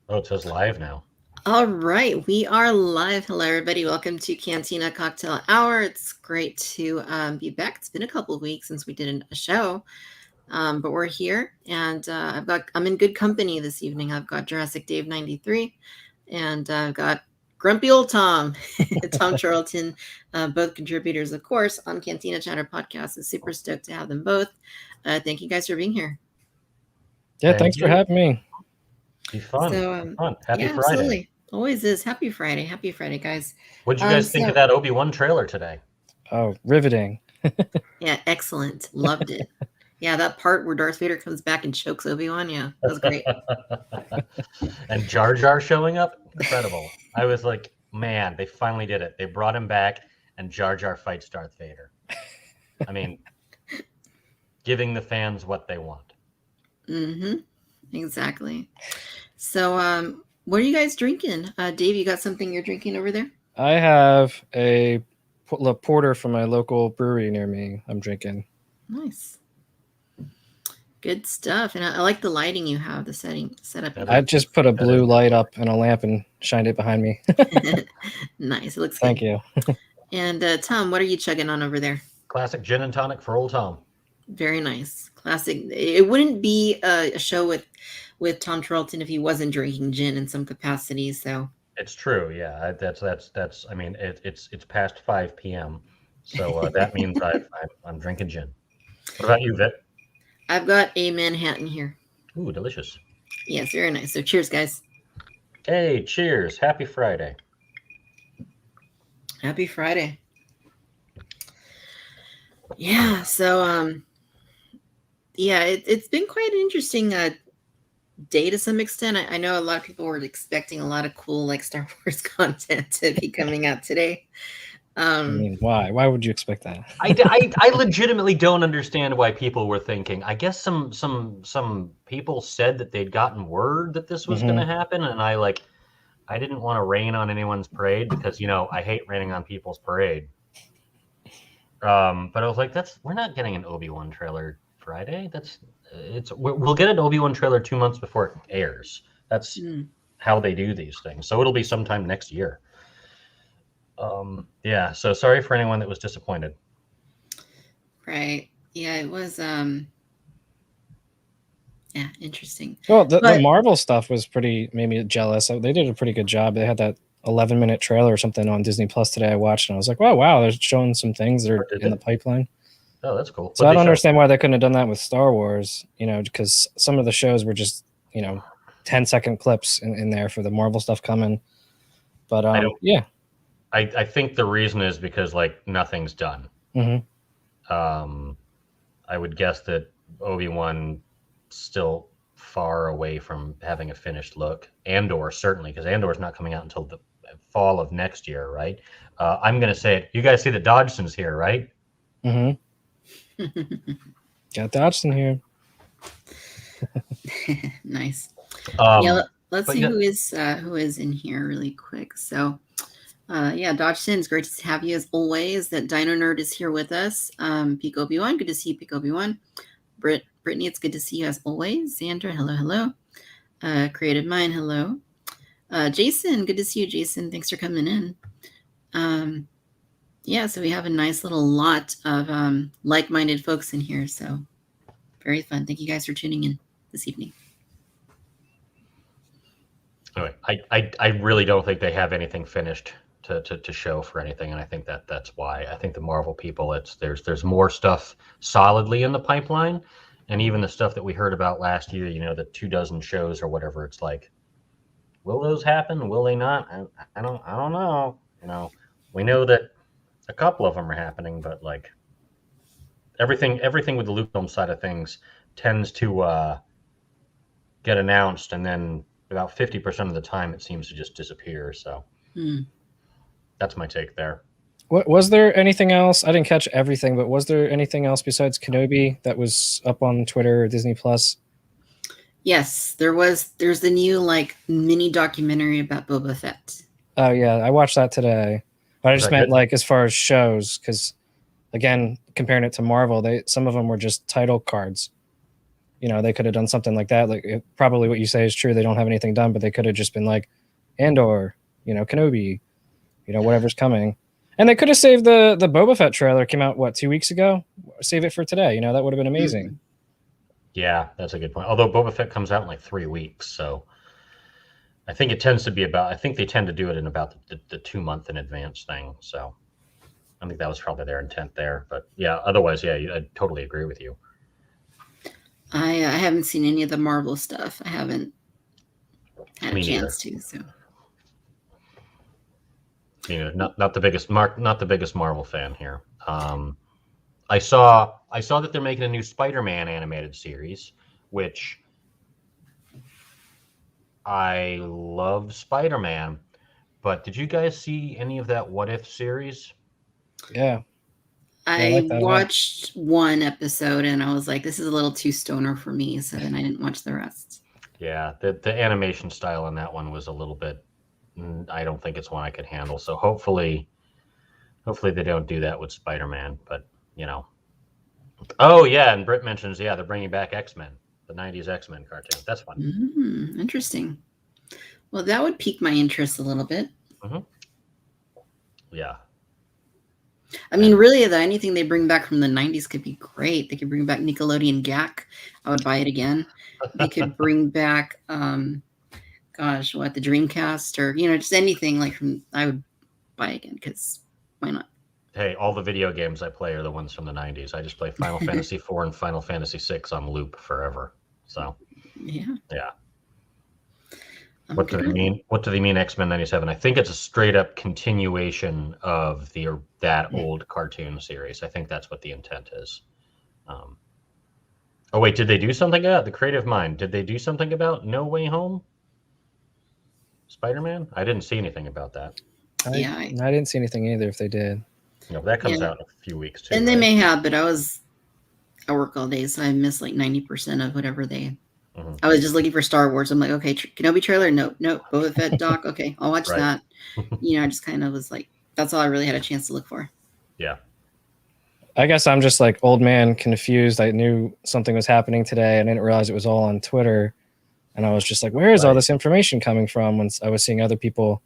Oh, it says live now. All right, we are live. Hello, everybody. Welcome to Cantina Cocktail Hour. It's great to be back. It's been a couple of weeks since we did a show, but we're here, and I'm in good company this evening. I've got Jurassic Dave 93, and I've got Grumpy Old Tom, Tom Charlton, both contributors, of course, on Cantina Chatter podcast. I'm super stoked to have them both. Thank you guys for being here. Yeah, Thank thanks for you. having me. Be fun. So, Be fun. Happy yeah, Friday. absolutely. Always is. Happy Friday. Happy Friday, guys. What'd you guys think of that Obi-Wan trailer today? Oh, riveting. Yeah, excellent. Loved it. Yeah, that part where Darth Vader comes back and chokes Obi-Wan. Yeah, that was great. And Jar Jar showing up? Incredible. I was like, man, they finally did it. They brought him back, and Jar Jar fights Darth Vader. I mean, giving the fans what they want. Mm-hmm. Exactly. So, what are you guys drinking? Dave, you got something you're drinking over there? I have a porter from my local brewery near me. I'm drinking. Nice. Good stuff. And I like the lighting you have, the setup. I just put a blue light up in a lamp and shined it behind me. Nice. It looks Thank good. you. And Tom, what are you chugging on over there? Classic gin and tonic for old Tom. Very nice. Classic. It wouldn't be a show with Tom Charlton if he wasn't drinking gin in some capacity. So it's true. Yeah, that's. I mean, it's past 5 p.m. So that means I'm drinking gin. What about you, Vic? I've got a Manhattan here. Ooh, delicious. Yes, very nice. So cheers, guys. Hey, cheers. Happy Friday. Happy Friday. Yeah, so yeah, it's been quite an interesting day to some extent. I know a lot of people were expecting a lot of cool like Star Wars content to be coming out today. I mean, why? Why would you expect that? I legitimately don't understand why people were thinking. I guess some people said that they'd gotten word that this was going to happen, and I didn't want to rain on anyone's parade because I hate raining on people's parade. But I was like, we're not getting an Obi-Wan trailer Friday. We'll get an Obi-Wan trailer 2 months before it airs. That's how they do these things. So it'll be sometime next year. Yeah, so sorry for anyone that was disappointed. Right. Yeah, it was yeah, interesting. Well, the Marvel stuff was made me jealous. They did a pretty good job. They had that 11-minute trailer or something on Disney Plus today. I watched and I was like, wow, they're showing some things that are in the pipeline. Oh, that's cool. So I don't understand why they couldn't have done that with Star Wars, because some of the shows were just, 10-second clips in there for the Marvel stuff coming. But yeah. I think the reason is because nothing's done. I would guess that Obi-Wan still far away from having a finished look. Andor certainly, because Andor's not coming out until the fall of next year, right? I'm going to say it. You guys see that Dodgson's here, right? Got Dodgson here. Nice. Yeah, let's see who is in here really quick. So yeah, Dodgson, it's great to have you as always. That Dino Nerd is here with us. Peak Obi-Wan, good to see you, Peak Obi-Wan. Brittany, it's good to see you as always. Sandra, hello. Creative Mind, hello. Jason, good to see you, Jason. Thanks for coming in. Yeah, so we have a nice little lot of like-minded folks in here, so very fun. Thank you guys for tuning in this evening. Anyway, I really don't think they have anything finished to show for anything, and I think that's why. I think the Marvel people, there's more stuff solidly in the pipeline, and even the stuff that we heard about last year, the 24 shows or whatever. It's like, will those happen? Will they not? I don't know. We know that a couple of them are happening, but everything with the Lucasfilm side of things tends to get announced, and then about 50% of the time it seems to just disappear. So that's my take there. Was there anything else? I didn't catch everything, but was there anything else besides Kenobi that was up on Twitter or Disney Plus? Yes, there's the new mini documentary about Boba Fett. Oh yeah, I watched that today. But I just meant as far as shows, because again, comparing it to Marvel, some of them were just title cards. they could have done something like that. Like probably what you say is true. They don't have anything done, but they could have just been like Andor, Kenobi, whatever's coming. And they could have saved the Boba Fett trailer. Came out 2 weeks ago. Save it for today. That would have been amazing. Yeah, that's a good point. Although Boba Fett comes out in like 3 weeks, so I think it tends to be about. I think they tend to do it in about the 2 month in advance thing. So I think that was probably their intent there. But yeah, otherwise, yeah, I totally agree with you. I haven't seen any of the Marvel stuff. I haven't had a chance to. So, not the biggest Marvel fan here. I saw that they're making a new Spider-Man animated series, which I love Spider-Man. But did you guys see any of that What If series? Yeah. I watched one episode and I was like, this is a little too stoner for me. So then I didn't watch the rest. Yeah, the animation style on that one was a little bit, I don't think it's one I could handle. So hopefully they don't do that with Spider-Man. But, Oh, yeah, and Britt mentions, they're bringing back X-Men, the 90s X-Men cartoon. That's fun. Interesting. Well, that would pique my interest a little bit. Mm-hmm. Yeah. I mean, really, anything they bring back from the 90s could be great. They could bring back Nickelodeon Gak. I would buy it again. They could bring back, the Dreamcast or, just anything I would buy again because why not? Hey, all the video games I play are the ones from the 90s. I just play Final Fantasy IV and Final Fantasy VI on loop forever. So, yeah. What do they mean? What do they mean X-Men 97? I think it's a straight up continuation of that old cartoon series. I think that's what the intent is. Oh wait, did they do something about the creative mind? Did they do something about No Way Home? Spider-Man? I didn't see anything about that. I didn't see anything either. If they did, that comes out in a few weeks too. And they may have, but I work all day, so I missed like 90% of whatever they. Mm-hmm. I was just looking for Star Wars. I'm like, okay, Kenobi trailer? Nope. Boba Fett doc? Okay, I'll watch that. I just kind of was like, that's all I really had a chance to look for. Yeah. I guess I'm just like old man confused. I knew something was happening today. I didn't realize it was all on Twitter. And I was just like, where is all this information coming from? When I was seeing other people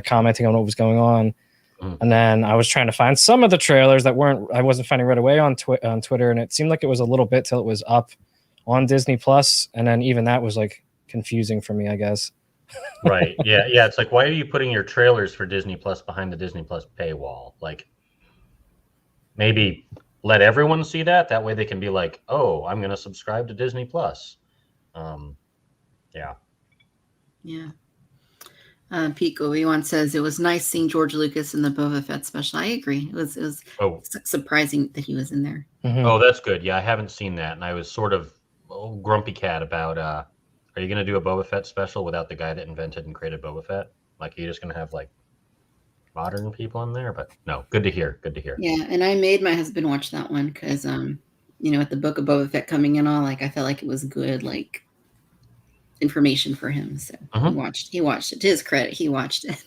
commenting on what was going on. Mm. And then I was trying to find some of the trailers that I wasn't finding right away on Twitter. And it seemed like it was a little bit till it was up on Disney Plus, and then even that was like confusing for me, I guess. Right. Yeah. It's like, why are you putting your trailers for Disney Plus behind the Disney Plus paywall? Like, maybe let everyone see that. That way they can be like, oh, I'm going to subscribe to Disney Plus. Yeah. Pete Obi-Wan says it was nice seeing George Lucas in the Boba Fett special. I agree. It was surprising that he was in there. Mm-hmm. Oh, that's good. Yeah, I haven't seen that, and I was sort of grumpy cat about. Are you going to do a Boba Fett special without the guy that invented and created Boba Fett? Like, are you just going to have like modern people in there? But no, good to hear. Yeah, and I made my husband watch that one because, with the book of Boba Fett coming in, I felt like it was good, like information for him. So he watched it. To his credit, he watched it.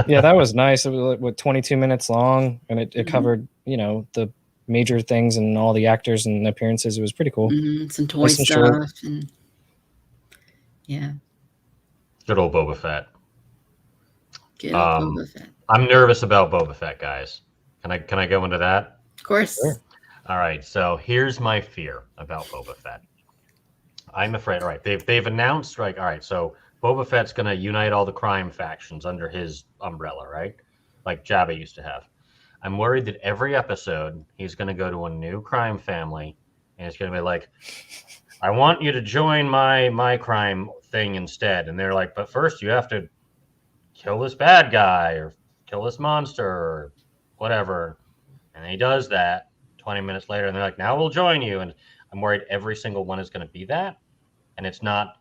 Yeah, that was nice. It was like 22 minutes long, and it covered the major things and all the actors and appearances. It was pretty cool. Some toy stuff and yeah. Good old Boba Fett. Good old Boba Fett. I'm nervous about Boba Fett, guys. Can I go into that? Of course. Sure. All right. So here's my fear about Boba Fett. I'm afraid. All right. They've announced, right? All right. So Boba Fett's going to unite all the crime factions under his umbrella, right? Like Jabba used to have. I'm worried that every episode he's going to go to a new crime family and it's going to be like, I want you to join my crime thing instead. And they're like, but first you have to kill this bad guy or kill this monster or whatever. And he does that 20 minutes later and they're like, now we'll join you. And I'm worried every single one is going to be that. And it's not,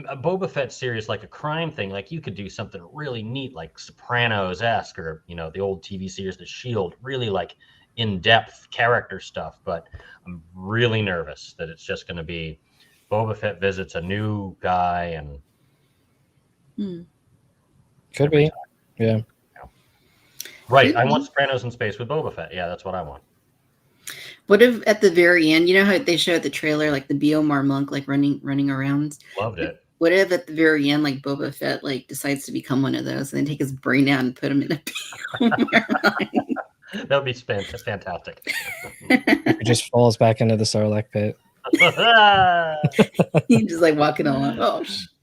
a Boba Fett series, like a crime thing, like you could do something really neat, like Sopranos-esque or, the old TV series, The Shield, really like in-depth character stuff. But I'm really nervous that it's just going to be Boba Fett visits a new guy and could be. Yeah. Right. I want Sopranos in space with Boba Fett. Yeah, that's what I want. What if at the very end, you know how they show at the trailer, like the Biomar monk, like running around? Loved it. What if at the very end, like Boba Fett, like decides to become one of those, and then take his brain out and put him in a Biomar mine? That would be fantastic. He just falls back into the Sarlacc pit. He's just like walking along.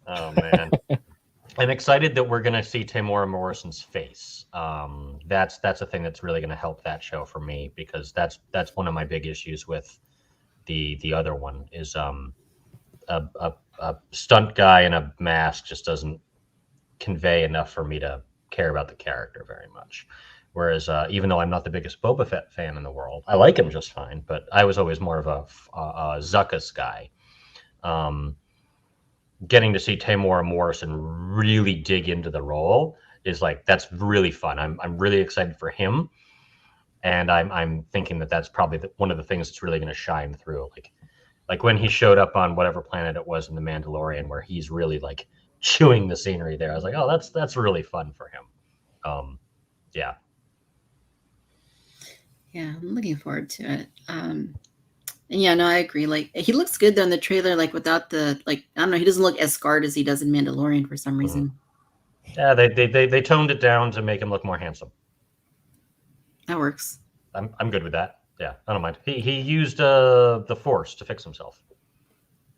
Oh man. I'm excited that we're going to see Tamora Morrison's face. That's a thing that's really going to help that show for me, because that's one of my big issues with the other one is a stunt guy in a mask just doesn't convey enough for me to care about the character very much. Whereas even though I'm not the biggest Boba Fett fan in the world, I like him just fine, but I was always more of a Zuckuss guy. Getting to see Tamora Morrison really dig into the role is like, that's really fun. I'm really excited for him, and I'm thinking that that's probably one of the things that's really going to shine through. Like when he showed up on whatever planet it was in The Mandalorian, where he's really like chewing the scenery there. I was like, oh, that's really fun for him. Yeah. Yeah, I'm looking forward to it. And yeah, no, I agree. Like, he looks good though in the trailer, like without the, like, I don't know, he doesn't look as scarred as he does in Mandalorian for some reason. Yeah, they toned it down to make him look more handsome. That works. I'm good with that. Yeah, I don't mind. He used the Force to fix himself.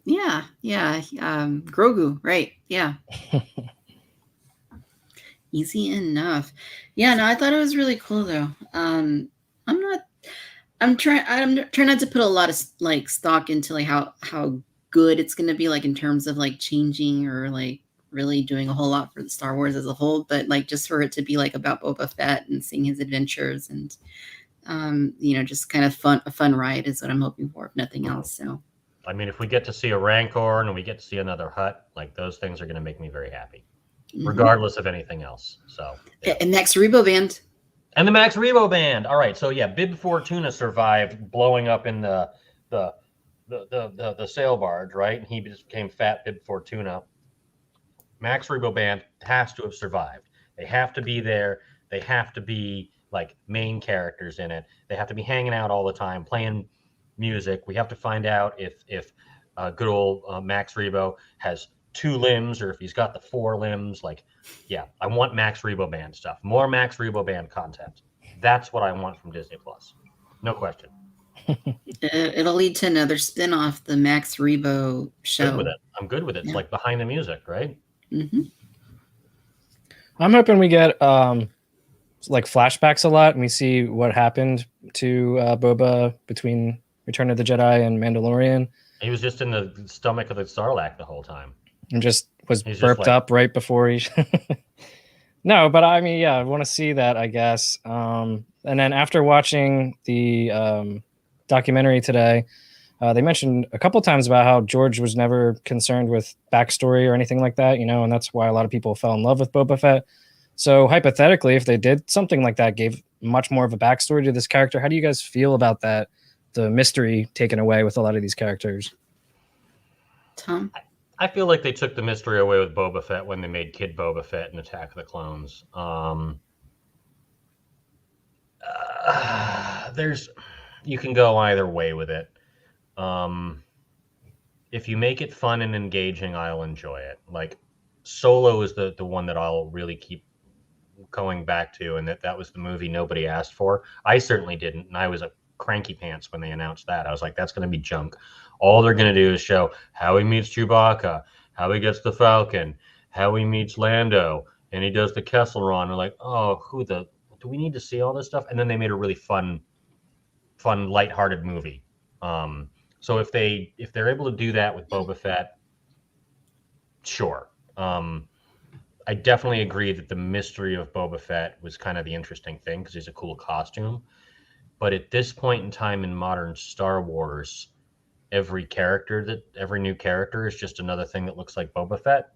Yeah. Grogu, right? Yeah. Easy enough. Yeah, no, I thought it was really cool though. I'm trying not to put a lot of like stock into like how good it's going to be, like in terms of like changing or like really doing a whole lot for the Star Wars as a whole, but like just for it to be like about Boba Fett and seeing his adventures and just kind of a fun ride is what I'm hoping for, if nothing else. So I mean, if we get to see a Rancor and we get to see another Hutt, like those things are going to make me very happy, regardless of anything else. So yeah. And Max Rebo Band. And the Max Rebo Band. All right, so yeah, Bib Fortuna survived blowing up in the sail barge, right? And he just became Fat Bib Fortuna. Max Rebo Band has to have survived. They have to be there. They have to be like main characters in it. They have to be hanging out all the time, playing music. We have to find out if good old Max Rebo has 2 limbs or if he's got the 4 limbs. Like, yeah, I want Max Rebo Band stuff. More Max Rebo Band content. That's what I want from Disney Plus. No question. It'll lead to another spin-off, the Max Rebo show. Good with it. I'm good with it. Yeah. It's like behind the music, right? Mm-hmm. I'm hoping we get like flashbacks a lot and we see what happened to Boba between Return of the Jedi and Mandalorian. He was just in the stomach of the Sarlacc the whole time. And just was burped up right before he... No, but I mean, yeah, I want to see that, I guess. And then after watching the documentary today, they mentioned a couple times about how George was never concerned with backstory or anything like that, and that's why a lot of people fell in love with Boba Fett. So hypothetically, if they did something like that, gave much more of a backstory to this character, how do you guys feel about that? The mystery taken away with a lot of these characters. Tom? I feel like they took the mystery away with Boba Fett when they made Kid Boba Fett in Attack of the Clones. You can go either way with it. If you make it fun and engaging, I'll enjoy it. Like, Solo is the one that I'll really keep going back to, and that was the movie nobody asked for. I certainly didn't, and I was a cranky pants when they announced that. I was like, that's going to be junk. All they're going to do is show how he meets Chewbacca, how he gets the Falcon, how he meets Lando, and he does the Kessel Run. We're like, oh, do we need to see all this stuff? And then they made a really fun, lighthearted movie. So if they're able to do that with Boba Fett, sure. I definitely agree that the mystery of Boba Fett was kind of the interesting thing because he's a cool costume. But at this point in time in modern Star Wars, every new character is just another thing that looks like Boba Fett.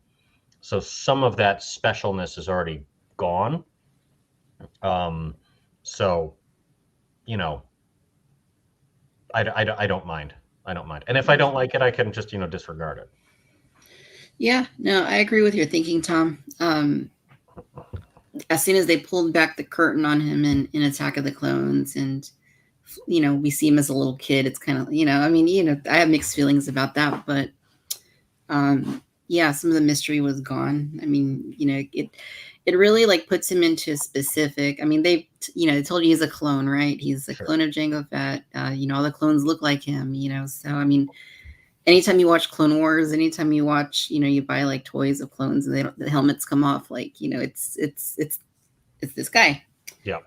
So some of that specialness is already gone. So, I don't mind. And if I don't like it, I can just, disregard it. Yeah, no, I agree with your thinking, Tom. As soon as they pulled back the curtain on him in Attack of the Clones and we see him as a little kid. It's kind of, I mean, I have mixed feelings about that, but yeah, some of the mystery was gone. I mean, it really like puts him into a specific. I mean, they told you he's a clone, right? He's a clone of Jango Fett. All the clones look like him. So I mean, anytime you watch Clone Wars, anytime you watch, you buy like toys of clones and the helmets come off, like it's this guy. Yeah.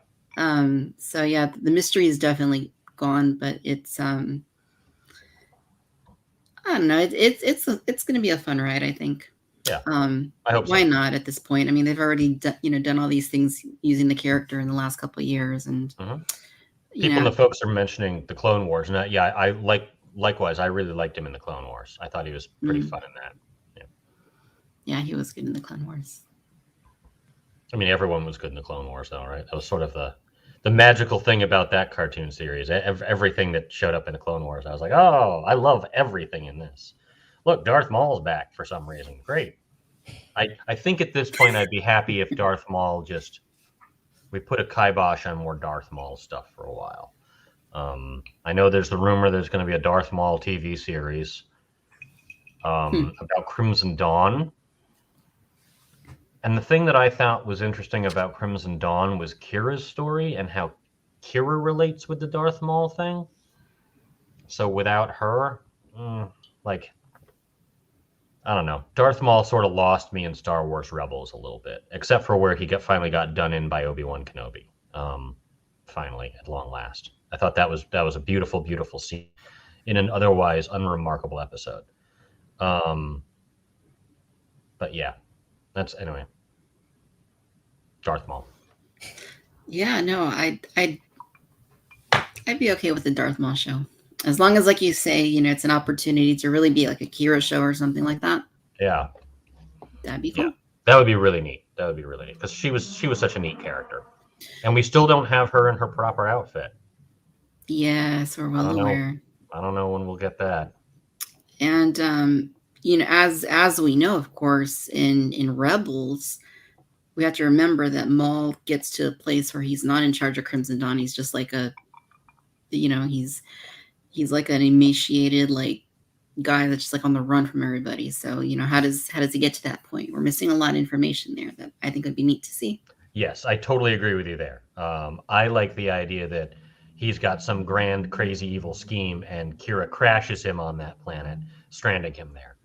So yeah, the mystery is definitely gone, but it's I don't know. It's going to be a fun ride, I think. Yeah. I hope why not at this point? I mean, they've already done all these things using the character in the last couple of years, and people and the folks are mentioning the Clone Wars, and I likewise. I really liked him in the Clone Wars. I thought he was pretty fun in that. Yeah, he was good in the Clone Wars. I mean, everyone was good in the Clone Wars, though, right? That was sort of the magical thing about that cartoon series. Everything that showed up in the Clone Wars, I was like, oh, I love everything in this. Look, Darth Maul's back for some reason. Great. I think at this point I'd be happy if Darth Maul we put a kibosh on more Darth Maul stuff for a while. I know there's the rumor there's going to be a Darth Maul TV series about Crimson Dawn. And the thing that I thought was interesting about Crimson Dawn was Kira's story and how Kira relates with the Darth Maul thing. So without her, I don't know. Darth Maul sort of lost me in Star Wars Rebels a little bit, except for where he finally got done in by Obi-Wan Kenobi. Finally, at long last. I thought that was a beautiful, beautiful scene in an otherwise unremarkable episode. But yeah. Anyway. Darth Maul. Yeah, no, I'd be okay with the Darth Maul show. As long as, like you say, it's an opportunity to really be like a Kira show or something like that. Yeah. That'd be fun. Yeah. That would be really neat. Because she was such a neat character. And we still don't have her in her proper outfit. Yes, we're well aware. I don't know when we'll get that. And as we know, of course, in Rebels, we have to remember that Maul gets to a place where he's not in charge of Crimson Dawn. He's just like he's like an emaciated guy that's just like on the run from everybody. So how does he get to that point? We're missing a lot of information there that I think would be neat to see. Yes, I totally agree with you there. I like the idea that he's got some grand, crazy, evil scheme, and Kira crashes him on that planet, stranding him there,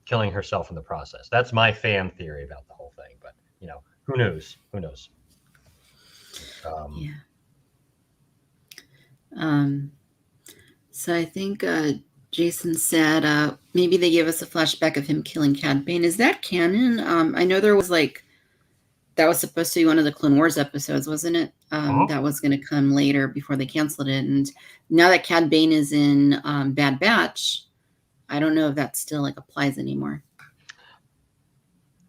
killing herself in the process. That's my fan theory about the whole thing. But who knows? Who knows? Yeah. So I think Jason said maybe they gave us a flashback of him killing Cad Bane. Is that canon? I know there was that was supposed to be one of the Clone Wars episodes, wasn't it? That was going to come later before they canceled it. And now that Cad Bane is in Bad Batch, I don't know if that still applies anymore.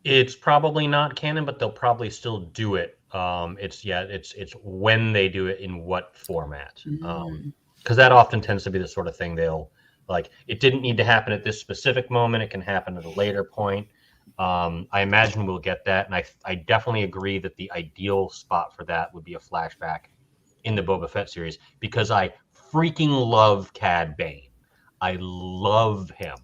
It's probably not canon, but they'll probably still do it. It's when they do it in what format. Because that often tends to be the sort of thing they'll it didn't need to happen at this specific moment. It can happen at a later point. I imagine we'll get that. And I definitely agree that the ideal spot for that would be a flashback in the Boba Fett series, because I freaking love Cad Bane. I love him.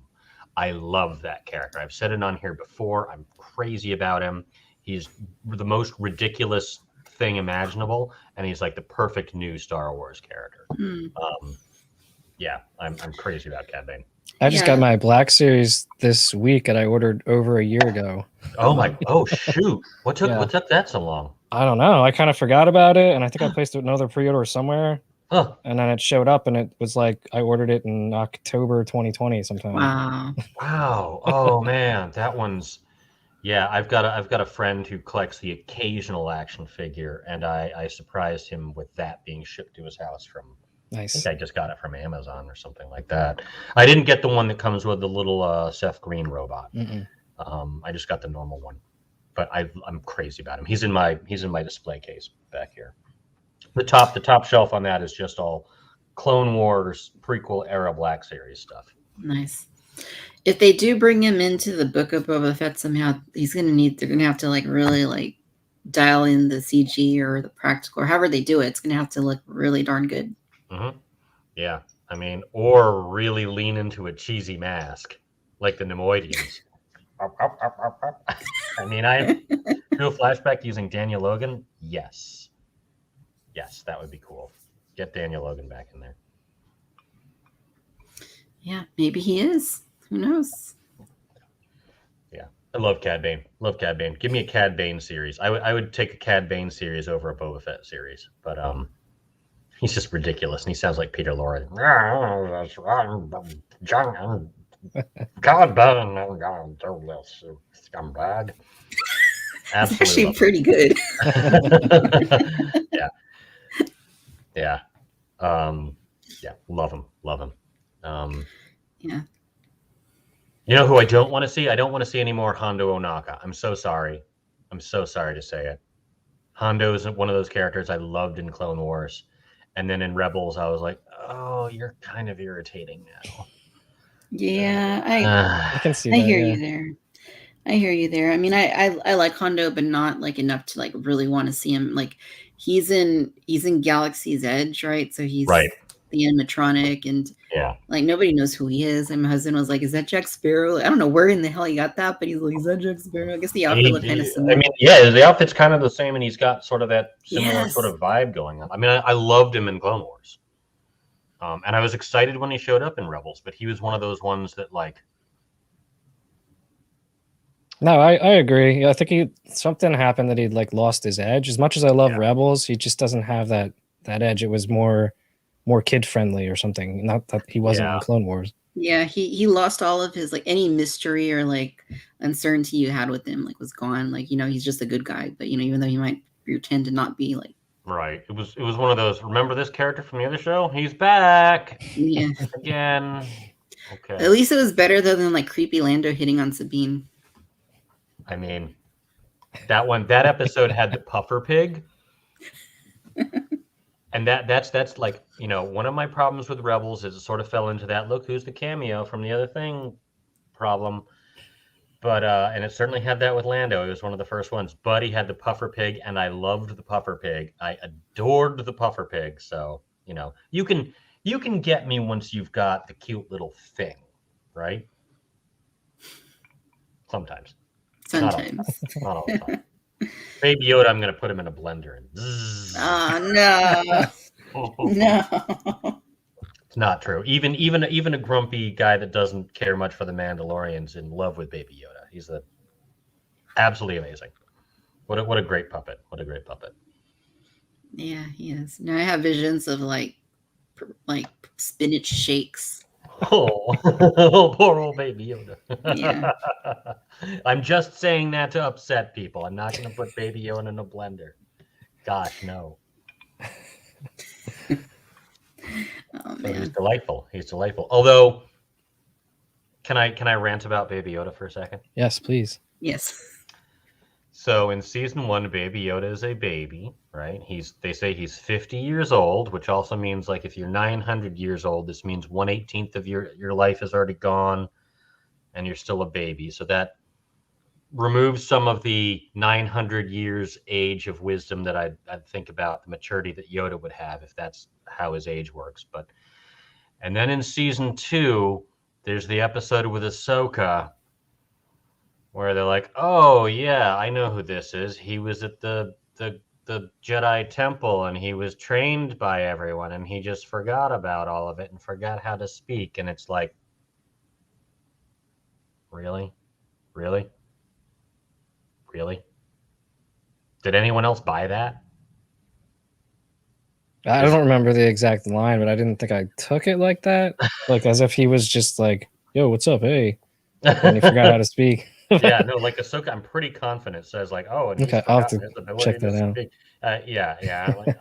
I love that character. I've said it on here before. I'm crazy about him. He's the most ridiculous thing imaginable, and he's like the perfect new Star Wars character. Yeah, I'm crazy about Cad Bane. I just got my Black Series this week, and I ordered over a year ago. Oh shoot! What took that so long? I don't know. I kind of forgot about it, and I think I placed another pre-order somewhere. Huh. And then it showed up, and it was I ordered it in October 2020 sometime. Wow. Oh man, that one's. Yeah, I've got a friend who collects the occasional action figure, and I surprised him with that being shipped to his house from. Nice. I think I just got it from Amazon or something like that. I didn't get the one that comes with the little Seth Green robot. I just got the normal one, but I'm crazy about him. He's in my display case back here. The top shelf on that is just all Clone Wars prequel era Black Series stuff. Nice. If they do bring him into the Book of Boba Fett somehow, they're gonna have to really dial in the CG or the practical or however they do it. It's gonna have to look really darn good. Mm-hmm. Yeah. I mean, or really lean into a cheesy mask like the Nemoidians. I mean, I do a flashback using Daniel Logan. Yes. Yes, that would be cool. Get Daniel Logan back in there. Yeah, maybe he is. Who knows? Yeah. I love Cad Bane. Love Cad Bane. Give me a Cad Bane series. I would take a Cad Bane series over a Boba Fett series. But he's just ridiculous, and he sounds like Peter Lorre. God Bane, scumbag. Absolutely. Actually pretty good. Yeah. Yeah. Yeah. Love him. Yeah. You know who I don't want to see? I don't want to see any more Hondo Ohnaka. I'm so sorry. I'm so sorry to say it. Hondo is one of those characters I loved in Clone Wars. And then in Rebels, I was like, oh, you're kind of irritating now. Yeah, I can see I that. hear you there. I hear you there. I mean, I like Hondo, but not like enough to like really want to see him. Like he's in Galaxy's Edge, right? So he's right. The animatronic, and yeah, like nobody knows who he is. And my husband was like, "Is that Jack Sparrow?" I don't know where in the hell he got that, but he's like, "Is that Jack Sparrow?" I guess the outfit looked kind of similar. I mean, yeah, the outfit's kind of the same, and he's got sort of that similar sort of vibe going on. I mean, I loved him in Clone Wars, and I was excited when he showed up in Rebels, but he was one of those ones that like. No, I agree. I think something happened that he'd like lost his edge. As much as I love Rebels, he just doesn't have that edge. It was more kid friendly or something. Not that he wasn't in Clone Wars. Yeah, he lost all of his like any mystery or like uncertainty you had with him, like was gone. Like, you know, he's just a good guy, but you know, even though he might pretend to not be, like. Right. It was one of those, remember this character from the other show? He's back. Yeah. Again. Okay. At least it was better though than like creepy Lando hitting on Sabine. I mean, that episode had the puffer pig. And that's like, you know, one of my problems with Rebels is it sort of fell into that look who's the cameo from the other thing problem. But and it certainly had that with Lando. It was one of the first ones. But he had the puffer pig, and I loved the puffer pig. I adored the puffer pig. So, you know, you can get me once you've got the cute little thing, right? Sometimes. Not all the time. Baby Yoda, I'm going to put him in a blender. And oh, no. No. It's not true. Even a grumpy guy that doesn't care much for the Mandalorian's in love with Baby Yoda. He's absolutely amazing. What a great puppet. What a great puppet. Yeah, he is. Now I have visions of like spinach shakes. Oh, poor old Baby Yoda. Yeah. I'm just saying that to upset people. I'm not going to put Baby Yoda in a blender. Gosh, no. Oh, man. He's delightful. He's delightful. Although, can I rant about Baby Yoda for a second? Yes, please. Yes. So in season 1, Baby Yoda is a baby, right? They say he's 50 years old, which also means like if you're 900 years old, this means 1/18 of your life is already gone, and you're still a baby. So that removes some of the 900 years age of wisdom that I'd think about the maturity that Yoda would have if that's how his age works. And then in season 2, there's the episode with Ahsoka where they're like, oh yeah, I know who this is. He was at the Jedi Temple and he was trained by everyone and he just forgot about all of it and forgot how to speak. And it's like, really? Did anyone else buy that? I don't remember the exact line, but I didn't think I took it like that. Like as if he was just like, yo, what's up? Hey. And he forgot how to speak. Yeah, no, like Ahsoka, I'm pretty confident says like, oh, and okay, I'll have to check that out. Yeah, like,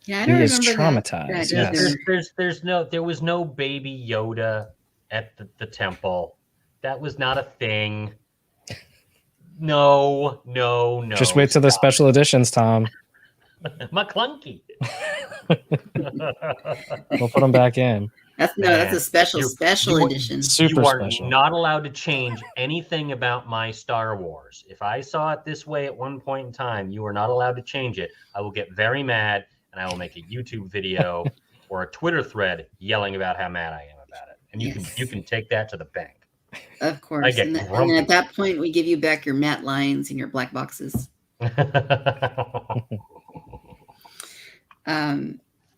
yeah, I don't he is remember traumatized. That. Yes. There was no Baby Yoda at the temple. That was not a thing. No. Just wait till the special editions, Tom. McClunky. We'll put them back in. That's a special edition. Super you are special. Not allowed to change anything about my Star Wars. If I saw it this way at one point in time, you are not allowed to change it. I will get very mad and I will make a YouTube video or a Twitter thread yelling about how mad I am about it. And you can take that to the bank. Of course. And then at that point, we give you back your matte lines and your black boxes.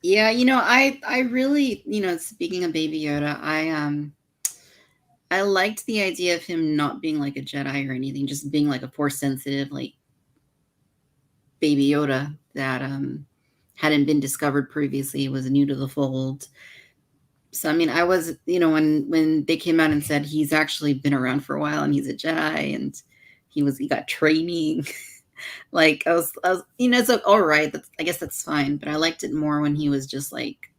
Yeah, I really, speaking of Baby Yoda, I liked the idea of him not being like a Jedi or anything, just being like a Force sensitive, like Baby Yoda that hadn't been discovered previously, was new to the fold. So, I mean, I was, when they came out and said he's actually been around for a while and he's a Jedi and he got training. Like I was, it's like, all right, I guess that's fine. But I liked it more when he was just like,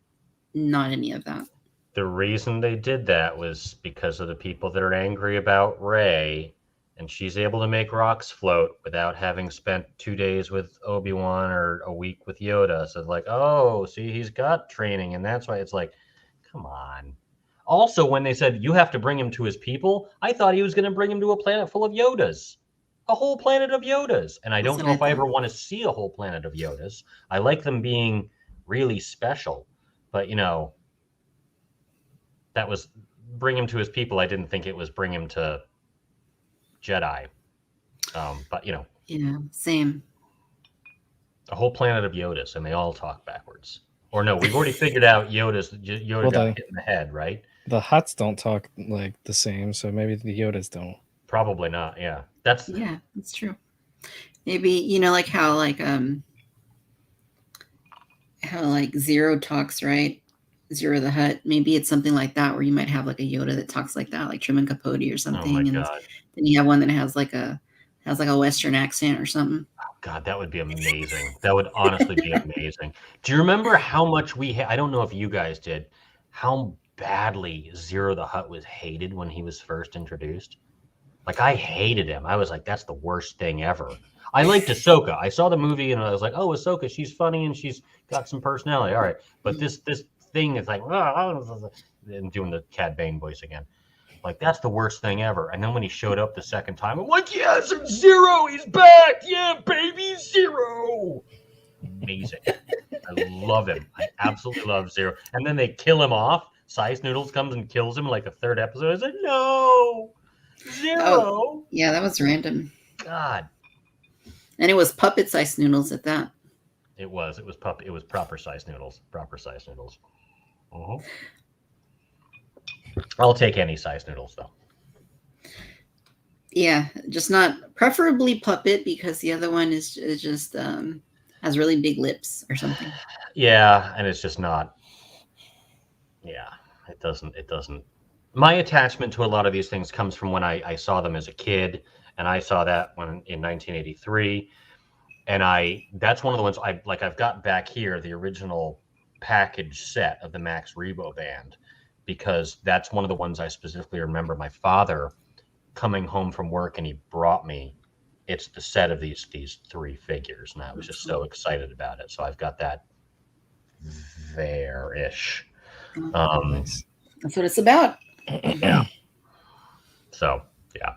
not any of that. The reason they did that was because of the people that are angry about Rey, and she's able to make rocks float without having spent 2 days with Obi-Wan or a week with Yoda. So it's like, oh, see, he's got training, and that's why it's like, come on. Also, when they said you have to bring him to his people, I thought he was going to bring him to a planet full of Yodas. A whole planet of Yodas. And I don't know if I ever want to see a whole planet of Yodas. I like them being really special. But, that was bring him to his people. I didn't think it was bring him to Jedi. But, Yeah, same. A whole planet of Yodas, and they all talk backwards. Or no, we've already figured out Yoda got hit in the head, right? The Hutts don't talk like the same, so maybe the Yodas don't. Probably not, yeah. That's true. Maybe, like how Zero talks, right? Zero the Hutt. Maybe it's something like that where you might have like a Yoda that talks like that, like Truman Capote or something. Oh my and God. Then you have one that has like a Western accent or something. Oh God, that would be amazing. That would honestly be amazing. Do you remember how much I don't know if you guys did, how badly Zero the Hutt was hated when he was first introduced? Like, I hated him. I was like, that's the worst thing ever. I liked Ahsoka. I saw the movie and I was like, oh, Ahsoka, she's funny and she's got some personality. All right. But this thing is like, and doing the Cad Bane voice again. Like, that's the worst thing ever. And then when he showed up the second time, I'm like, yes, it's Zero. He's back. Yeah, baby, Zero. Amazing. I love him. I absolutely love Zero. And then they kill him off. Size Noodles comes and kills him like a third episode. I was like, no. Zero. Oh, yeah, that was random. God. And it was puppet size noodles at that. It was proper size noodles. Proper size noodles. Uh-huh. I'll take any size noodles though. Yeah, just not preferably puppet because the other one is just has really big lips or something. Yeah, and it's just not. Yeah, it doesn't. My attachment to a lot of these things comes from when I saw them as a kid, and I saw that in 1983, and that's one of the ones I've got back here, the original package set of the Max Rebo band, because that's one of the ones I specifically remember my father coming home from work and he brought me. It's the set of these three figures, and I was just so excited about it. So I've got that there-ish. That's what it's about. Yeah. So, yeah.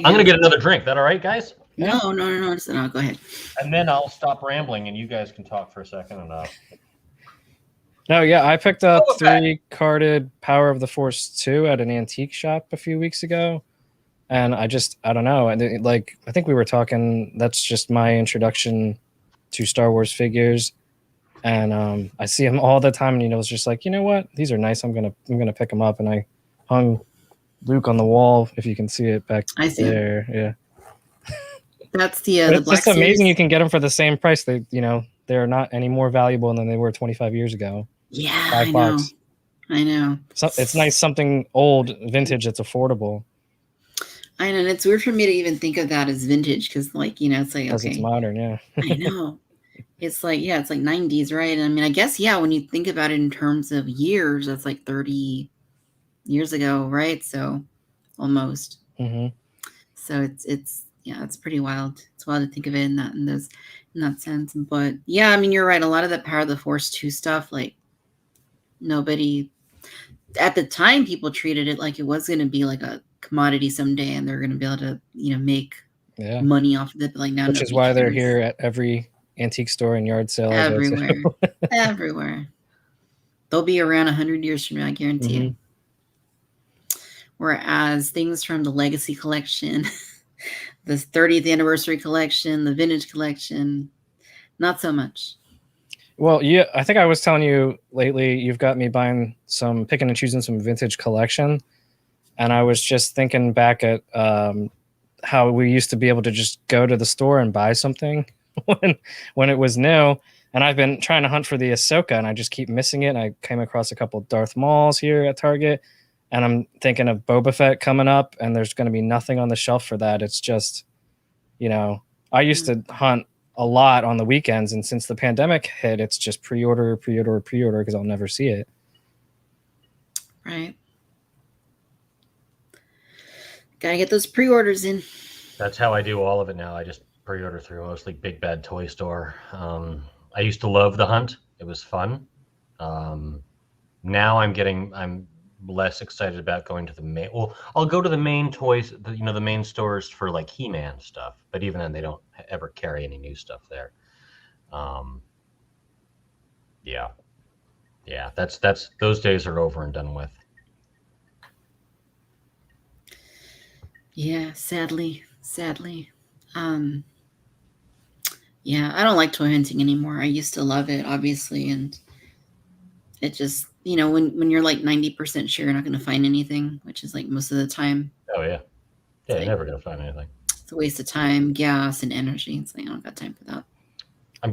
I'm going to get another drink. That all right, guys? No. Go ahead. And then I'll stop rambling and you guys can talk for a second. No, yeah, I picked up 3-carded Power of the Force 2 at an antique shop a few weeks ago. And I don't know. I think we were talking, that's just my introduction to Star Wars figures. And I see them all the time, and it's just like, you know what? These are nice. I'm gonna pick them up. And I hung Luke on the wall, if you can see it back there. Yeah, that's the it's Black just amazing series. You can get them for the same price. They're not any more valuable than they were 25 years ago. Yeah, $5. I know. So it's nice, something old, vintage that's affordable. I know, and it's weird for me to even think of that as vintage because, it's like, because it's modern. Yeah, I know. It's like, it's like 90s, right? I mean, I guess, when you think about it in terms of years, that's like 30 years ago, right? So almost. Mm-hmm. So it's pretty wild. It's wild to think of it in that sense. But yeah, I mean, you're right. A lot of that Power of the Force 2 stuff, like nobody at the time, people treated it like it was going to be like a commodity someday, and they're going to be able to, make money off of it. But like now, which is why they're here at every antique store and yard sale everywhere. Everywhere. They'll be around 100 years from now, I guarantee it. Whereas things from the Legacy collection, the 30th anniversary collection, the vintage collection, not so much. Well, yeah, I think I was telling you lately, you've got me buying picking and choosing some vintage collection. And I was just thinking back at how we used to be able to just go to the store and buy something when it was new. And I've been trying to hunt for the Ahsoka, and I just keep missing it. And I came across a couple of Darth Mauls here at Target, and I'm thinking of Boba Fett coming up, and there's going to be nothing on the shelf for that. It's just, I used to hunt a lot on the weekends, and since the pandemic hit, it's just pre-order because I'll never see it. Right. Gotta get those pre-orders in. That's how I do all of it now. I just pre-order through mostly Big Bad Toy Store. I used to love the hunt. It was fun. Now I'm less excited about going to the main. Well, I'll go to the main toys, the main stores for like He-Man stuff. But even then, they don't ever carry any new stuff there. Yeah. That's those days are over and done with. Yeah, sadly. Yeah, I don't like toy hunting anymore. I used to love it, obviously, and it just, when you're like 90% sure you're not going to find anything, which is like most of the time. Oh yeah, you're never going to find anything. It's a waste of time, gas, and energy. It's like I don't got time for that.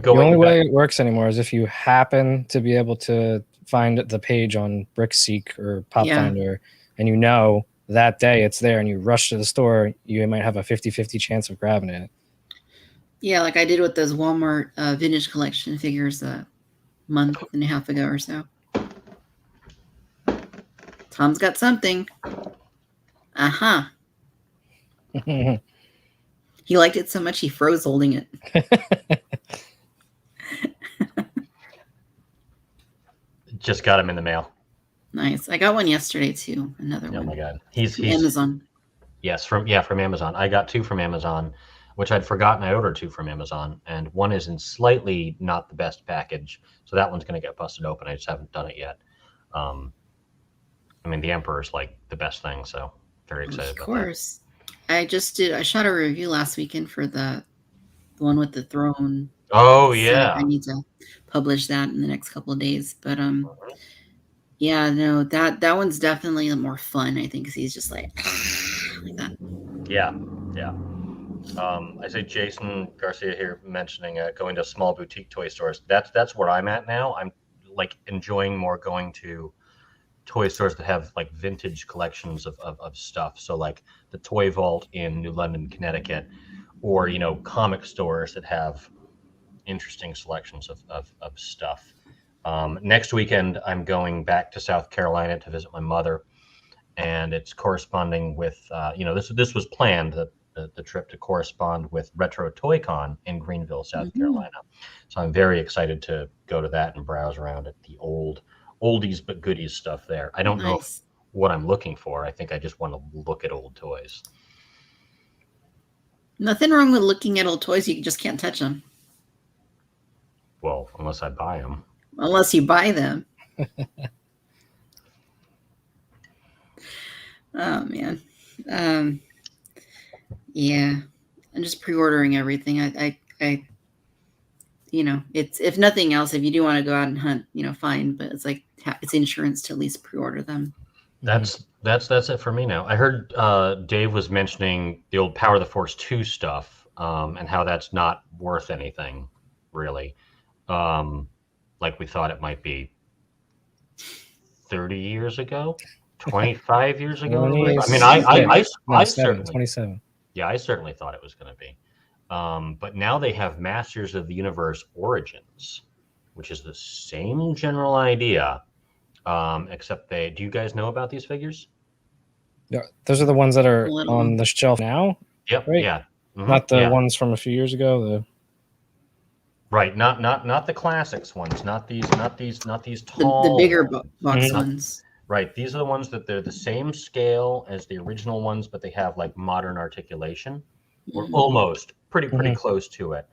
The only way it works anymore is if you happen to be able to find the page on BrickSeek or PopFinder, and that day it's there, and you rush to the store, you might have a 50-50 chance of grabbing it. Yeah, like I did with those Walmart vintage collection figures a month and a half ago or so. Tom's got something. Uh-huh. He liked it so much he froze holding it. Just got him in the mail. Nice. I got one yesterday too. Another one. Oh my God. He's Amazon. Yes, from Amazon. I got 2 from Amazon, which I'd forgotten I ordered 2 from Amazon, and one is in slightly not the best package, so that one's going to get busted open. I just haven't done it yet. The Emperor's like the best thing, so very excited about that. Of course. I shot a review last weekend for the one with the throne. Oh yeah. So I need to publish that in the next couple of days, but yeah, no, that one's definitely more fun, I think, because he's just like that. Yeah. I see Jason Garcia here mentioning going to small boutique toy stores. That's where I'm at now. I'm like enjoying more going to toy stores that have like vintage collections of stuff. So like the Toy Vault in New London, Connecticut, or comic stores that have interesting selections of stuff. Next weekend, I'm going back to South Carolina to visit my mother, and it's corresponding with this was planned, the trip to correspond with Retro Toy Con in Greenville, South Carolina. So I'm very excited to go to that and browse around at the oldies but goodies stuff there. I don't know what I'm looking for. I think I just want to look at old toys. Nothing wrong with looking at old toys. You just can't touch them. Well, unless I buy them. Unless you buy them. Oh, man. Yeah. I'm just pre-ordering everything. I it's, if nothing else, if you do want to go out and hunt, fine. But it's like, it's insurance to at least pre-order them. That's it for me now. I heard Dave was mentioning the old Power of the Force 2 stuff, and how that's not worth anything, really. Like we thought it might be 30 years ago, 25 years ago. I certainly 27. Yeah, I certainly thought it was going to be. But now they have Masters of the Universe Origins, which is the same general idea, except do you guys know about these figures? Yeah, those are the ones that are on the shelf now. Yep. Right? Yeah. Mm-hmm. Not the ones from a few years ago. Right. Not the classics ones. Not these tall. The bigger box ones. Right. These are the ones that they're the same scale as the original ones, but they have like modern articulation, or almost pretty close to it.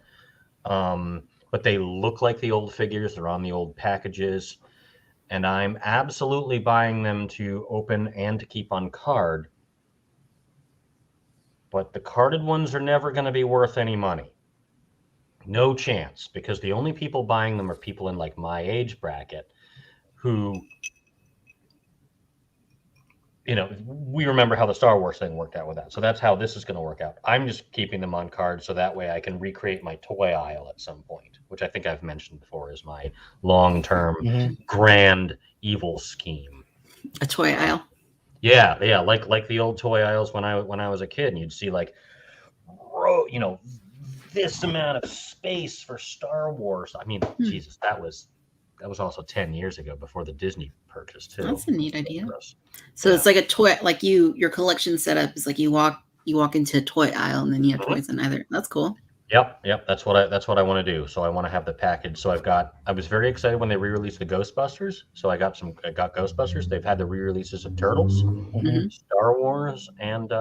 but they look like the old figures. They're on the old packages. And I'm absolutely buying them to open and to keep on card. But the carded ones are never going to be worth any money. No chance, because the only people buying them are people in like my age bracket who, you know, we remember how the Star Wars thing worked out with that. So that's how this is going to work out. I'm just keeping them on card so that way I can recreate my toy aisle at some point, which I think I've mentioned before is my long-term grand evil scheme. A toy aisle. Yeah, like the old toy aisles when I was a kid, and you'd see like, you know, this amount of space for Star Wars. I mean, Jesus, that was also 10 years ago before the Disney purchase too. That's a neat idea. So it's like a toy, like your collection setup is like you walk into a toy aisle and then you have toys in either. That's cool. Yep. That's what I want to do. So I want to have the package. So I was very excited when they re-released the Ghostbusters. So I got Ghostbusters. They've had the re-releases of Turtles, Star Wars, and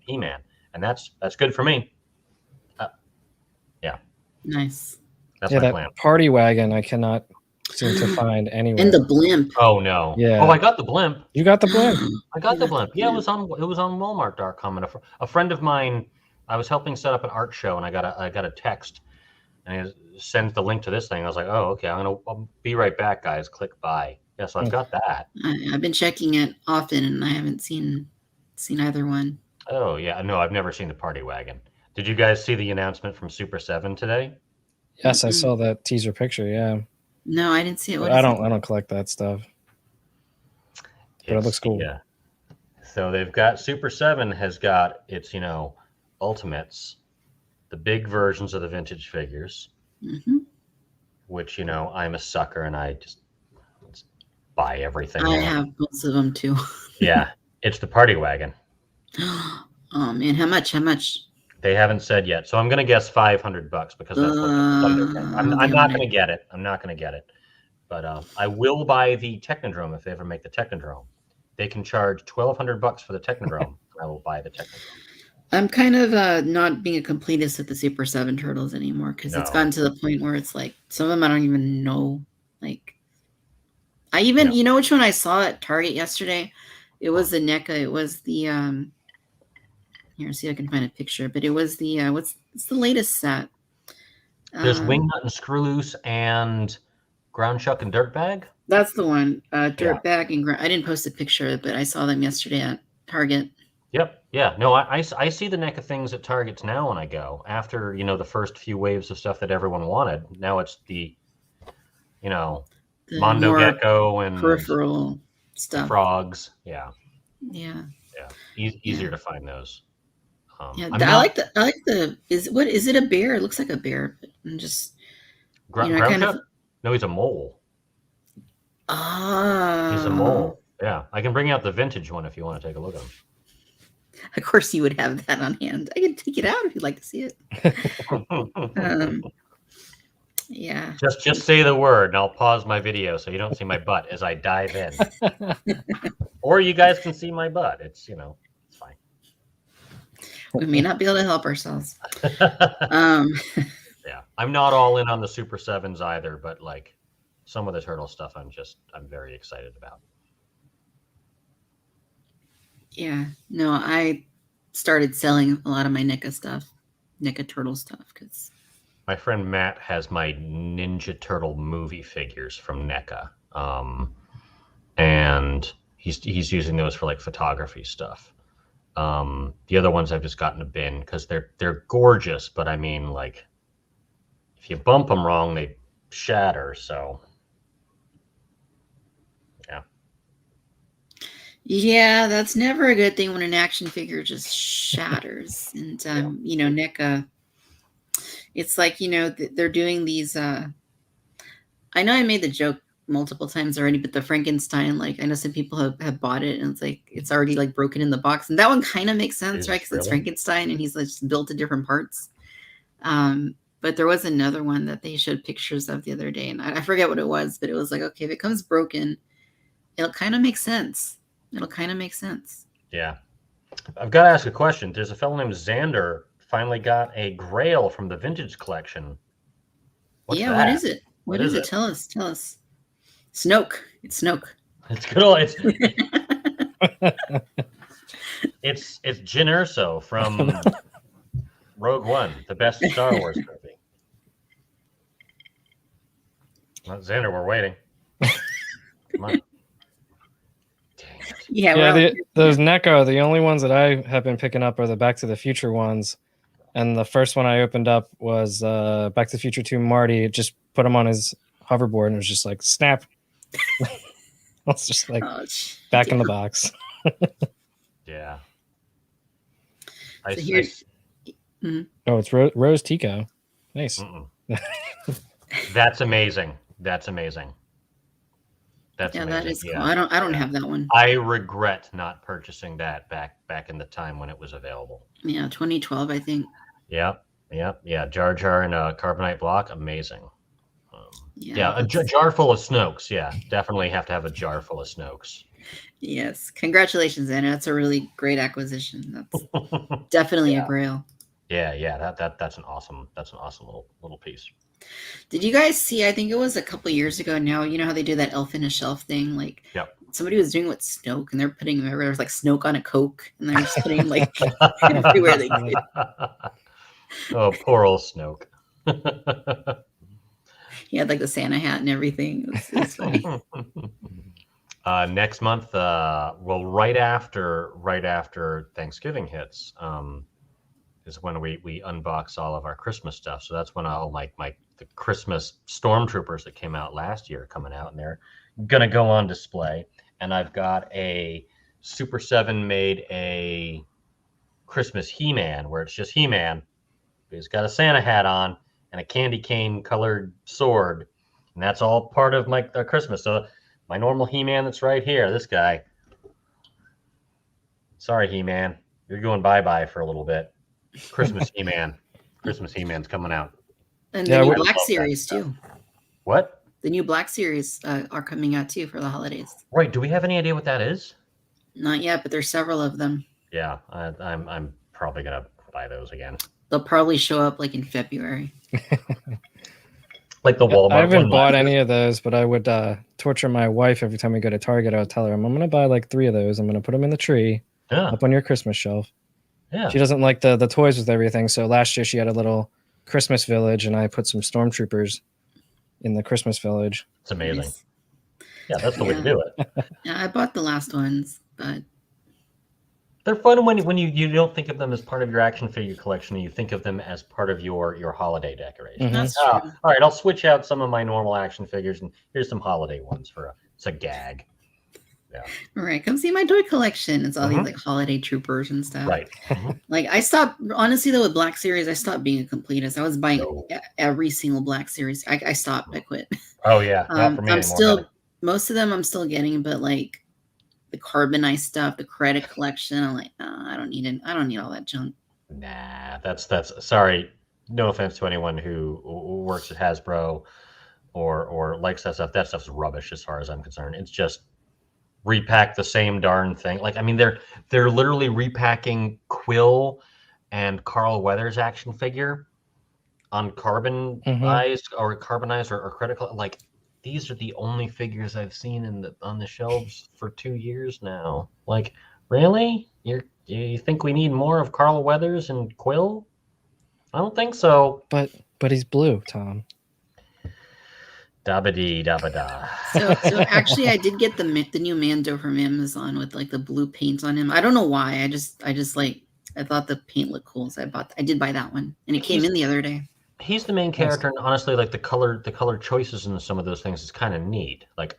He-Man, and that's good for me. Yeah. Nice. That's my plan. Party wagon I cannot seem to find anywhere. And the blimp. Oh no. Yeah. Oh, I got the blimp. You got the blimp. I got the blimp. Yeah, it was on Walmart.com, and a friend of mine, I was helping set up an art show, and I got a text, and it sends the link to this thing. I was like, oh, okay, I'll be right back, guys. Click buy. Yeah, so I've got that. I've been checking it often, and I haven't seen either one. Oh yeah, no, I've never seen the party wagon. Did you guys see the announcement from Super 7 today? Yes, I saw that teaser picture. Yeah. No, I didn't see it. I don't collect that stuff. But it looks cool. Yeah. So they've got Super 7 has got its, Ultimates, the big versions of the vintage figures, which, I'm a sucker and I just buy everything. I have most of them too. Yeah. It's the party wagon. Oh man, how much? They haven't said yet, so I'm going to guess $500 because that's what I'm not going to get it. I'm not going to get it, but I will buy the Technodrome if they ever make the Technodrome. They can charge $1,200 for the Technodrome. I will buy the Technodrome. I'm kind of not being a completist with the Super 7 Turtles anymore because it's gotten to the point where it's like some of them I don't even know. Like, you know which one I saw at Target yesterday? It was the NECA. It was the here, see if I can find a picture, but it was the what's the latest set? There's Wingnut and Screwloose and Ground Chuck and Dirtbag. That's the one. Dirtbag and I didn't post a picture, but I saw them yesterday at Target. Yep. Yeah. No, I see the NECA things at Targets now when I go. After the first few waves of stuff that everyone wanted. Now it's the Mondo Gecko and peripheral stuff. Frogs. Yeah. Yeah. Yeah. Easier to find those. I like the is it a bear? It looks like a bear. I'm just No, he's a mole. Ah, he's a mole. Yeah, I can bring out the vintage one if you want to take a look at him. Of course, you would have that on hand. I can take it out if you'd like to see it. Yeah. Just say the word, and I'll pause my video so you don't see my butt as I dive in. Or you guys can see my butt. It's it's fine. We may not be able to help ourselves. Yeah, I'm not all in on the Super 7s either, but like some of the turtle stuff, I'm very excited about. Yeah, no, I started selling a lot of my NECA turtle stuff, because my friend Matt has my Ninja Turtle movie figures from NECA, and he's using those for like photography stuff. The other ones I've just gotten a bin because they're gorgeous, but I mean, like, if you bump them wrong, they shatter. So, yeah. Yeah, that's never a good thing when an action figure just shatters. And NECA, it's like they're doing these. I know I made the joke multiple times already, but the Frankenstein, like, I know some people have bought it and it's like it's already like broken in the box, and that one kind of makes sense, right? Because it's Frankenstein and he's like just built to different parts. But there was another one that they showed pictures of the other day, and I forget what it was, but it was like, okay, if it comes broken, it'll kind of make sense. Yeah, I've got to ask a question. There's a fellow named Xander finally got a Grail from the vintage collection. What's yeah, that? what is it? What is it? Tell us. Snoke. It's Snoke. It's good old. It's Jyn Erso from Rogue One, the best Star Wars movie. Well, Xander, we're waiting. Come on. Dang it. Yeah, those Neko, the only ones that I have been picking up are the Back to the Future ones. And the first one I opened up was Back to the Future 2 Marty. Just put him on his hoverboard and it was just like, snap. I was just like, back in the box. Yeah. So here's... Oh, it's Rose Tico. Nice. That's amazing. That's amazing. That's yeah, amazing. That is cool. I don't have that one. I regret not purchasing that back in the time when it was available. Yeah, 2012, I think. Yeah. Jar Jar and Carbonite Block, amazing. A jar full of Snokes. Yeah, definitely have to have a jar full of Snokes. Yes, congratulations, Anna. That's a really great acquisition. That's definitely a grail. Yeah. That's an awesome little piece. Did you guys see? I think it was a couple years ago now. You know how they do that elf in a shelf thing? Like, somebody was doing with Snoke, and they're putting him everywhere. There's like Snoke on a Coke, and they're just putting him like everywhere they could. Oh, poor old Snoke. He had like the Santa hat and everything. It's funny. Next month, right after Thanksgiving hits, is when we unbox all of our Christmas stuff. So that's when I'll the Christmas Stormtroopers that came out last year coming out, and they're gonna go on display. And I've got a Super 7 made a Christmas He-Man where it's just He-Man. He's got a Santa hat on and a candy cane colored sword, and that's all part of my Christmas. So my normal He-Man that's right here, this guy. Sorry, He-Man, you're going bye-bye for a little bit. Christmas He-Man. Christmas He-Man's coming out. And the new Black series too. What? The new Black series are coming out too for the holidays. Right. Do we have any idea what that is? Not yet, but there's several of them. Yeah, I'm probably gonna buy those again. They'll probably show up like in February. Like the Walmart. I haven't bought any of those, but I would torture my wife every time we go to Target. I would tell her, I'm going to buy like 3 of those. I'm going to put them in the tree up on your Christmas shelf. Yeah. She doesn't like the toys with everything. So last year she had a little Christmas village, and I put some Stormtroopers in the Christmas village. It's amazing. Nice. Yeah, that's the way to do it. Yeah, I bought the last ones, but they're fun when you don't think of them as part of your action figure collection, and you think of them as part of your holiday decoration. Mm-hmm. That's true. All right, I'll switch out some of my normal action figures, and here's some holiday ones it's a gag. Yeah. All right, come see my toy collection. It's all these like holiday troopers and stuff. Right. Like I stopped, honestly though, with Black Series, I stopped being a completist. I was buying every single Black Series. I stopped. I quit. Oh yeah, not for me anymore. Most of them I'm still getting, but like the carbonized stuff, the credit collection, I'm like, I don't need it. I don't need all that junk. Nah, that's sorry. No offense to anyone who works at Hasbro or likes that stuff. That stuff's rubbish as far as I'm concerned. It's just repack the same darn thing. Like, I mean, they're literally repacking Quill and Carl Weathers action figure on carbonized or credit. Like, these are the only figures I've seen on the shelves for 2 years now. Like, really? You think we need more of Carl Weathers and Quill? I don't think so. But he's blue, Tom. Dabba-dee, dabba-da. So actually, I did get the new Mando from Amazon with like the blue paint on him. I don't know why. I just like, I thought the paint looked cool, so I did buy that one, and it came in the other day. He's the main character, and honestly, like the color choices in some of those things is kind of neat. Like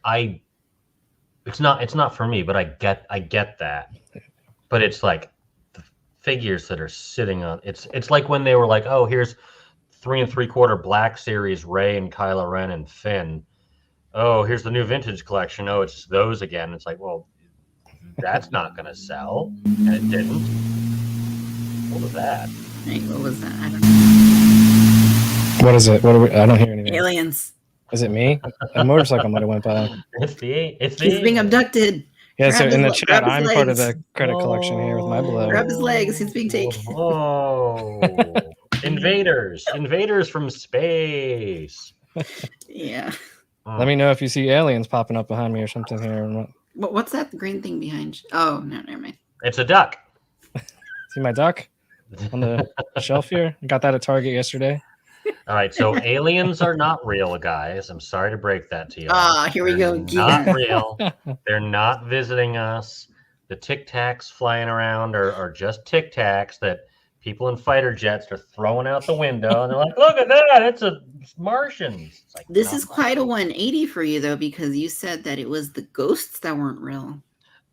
it's not for me, but I get that. But it's like the figures that are sitting on. It's like when they were like, oh, here's 3 3/4 Black Series Rey and Kylo Ren and Finn. Oh, here's the new vintage collection. Oh, it's those again. It's like, well, that's not gonna sell, and it didn't. What was that? Hey, what was that? I don't know. What is it? I don't hear anything. Aliens. Is it me? A motorcycle might have went by. It's He's being abducted. Yeah, so in the chat, I'm part of the credit collection here with my blow. Grab his legs. He's being taken. Oh, invaders from space. Yeah. Let me know if you see aliens popping up behind me or something here. What's that green thing behind you? Oh, no, never mind. It's a duck. See my duck on the shelf here? I got that at Target yesterday. All right, so aliens are not real, guys. I'm sorry to break that to you. Here we go again. Not real. They're not visiting us. The Tic Tacs flying around are just Tic Tacs that people in fighter jets are throwing out the window, and they're like, "Look at that! It's Martians." It's like, this is quite a 180 for you, though, because you said that it was the ghosts that weren't real.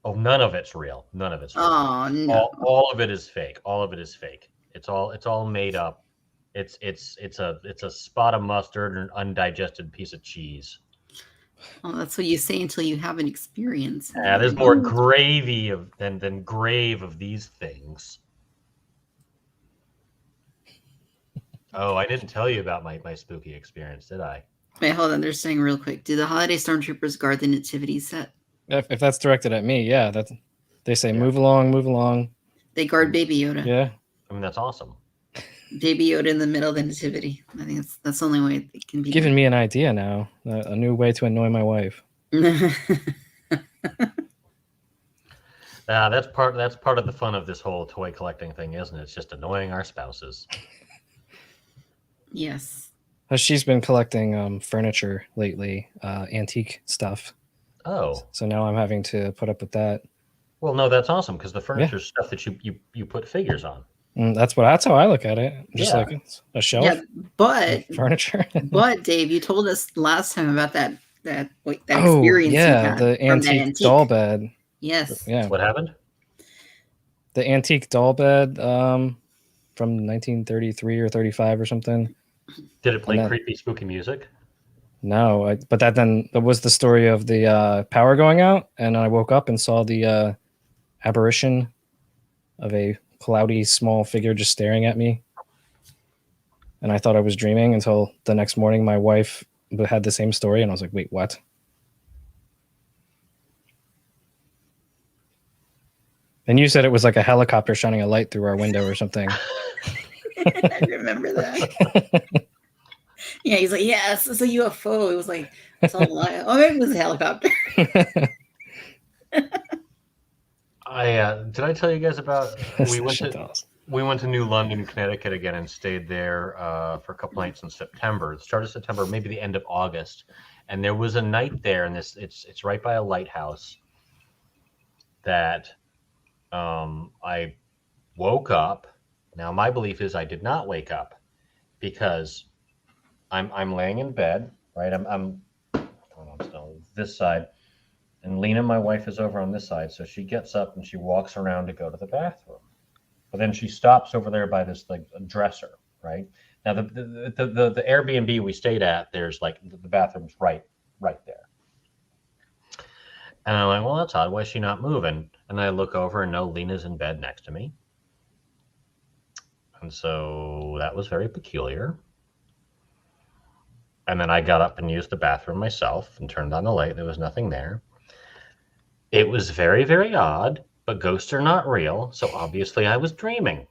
Oh, none of it's real. None of it's real. Oh no! All of it is fake. All of it is fake. It's all made up. It's a spot of mustard and an undigested piece of cheese. Oh, that's what you say until you have an experience. Yeah, there's more gravy than grave of these things. Oh, I didn't tell you about my spooky experience, did I? Wait, hold on. They're saying real quick. Do the holiday stormtroopers guard the nativity set? If that's directed at me, yeah. They say move along, move along. They guard Baby Yoda. Yeah. I mean, that's awesome. Baby Yoda in the middle of the nativity. I think that's the only way it can be. Giving me an idea now. A new way to annoy my wife. That's part of the fun of this whole toy collecting thing, isn't it? It's just annoying our spouses. Yes. She's been collecting furniture lately, antique stuff. Oh. So now I'm having to put up with that. Well, no, that's awesome because the furniture stuff that you put figures on. That's how I look at it. Just like it's a shelf. Yeah, but furniture. But Dave, you told us last time about that experience. Yeah, the antique doll bed. Yes. Yeah. What happened? The antique doll bed from 1933 or 35 or something. Did it play creepy, spooky music? No, but that was the story of the power going out, and I woke up and saw the apparition of a cloudy, small figure just staring at me. And I thought I was dreaming until the next morning. My wife had the same story, and I was like, "Wait, what?" And you said it was like a helicopter shining a light through our window or something. I remember that. Yeah, he's like, yes, it's a UFO. It was like, it's all light. Oh, maybe it was a helicopter. Did I tell you guys about we went to New London, Connecticut again and stayed there for a couple nights in September, the start of September, maybe the end of August, and there was a night there, and it's right by a lighthouse that I woke up. Now my belief is I did not wake up because I'm laying in bed, right? I'm still this side. And Lena, my wife, is over on this side. So she gets up and she walks around to go to the bathroom. But then she stops over there by this like dresser, right? Now the Airbnb we stayed at, there's like the bathroom's right there. And I'm like, well, that's odd. Why is she not moving? And I look over and no, Lena's in bed next to me. And so that was very peculiar. And then I got up and used the bathroom myself and turned on the light. There was nothing there. It was very, very odd, but ghosts are not real. So obviously I was dreaming.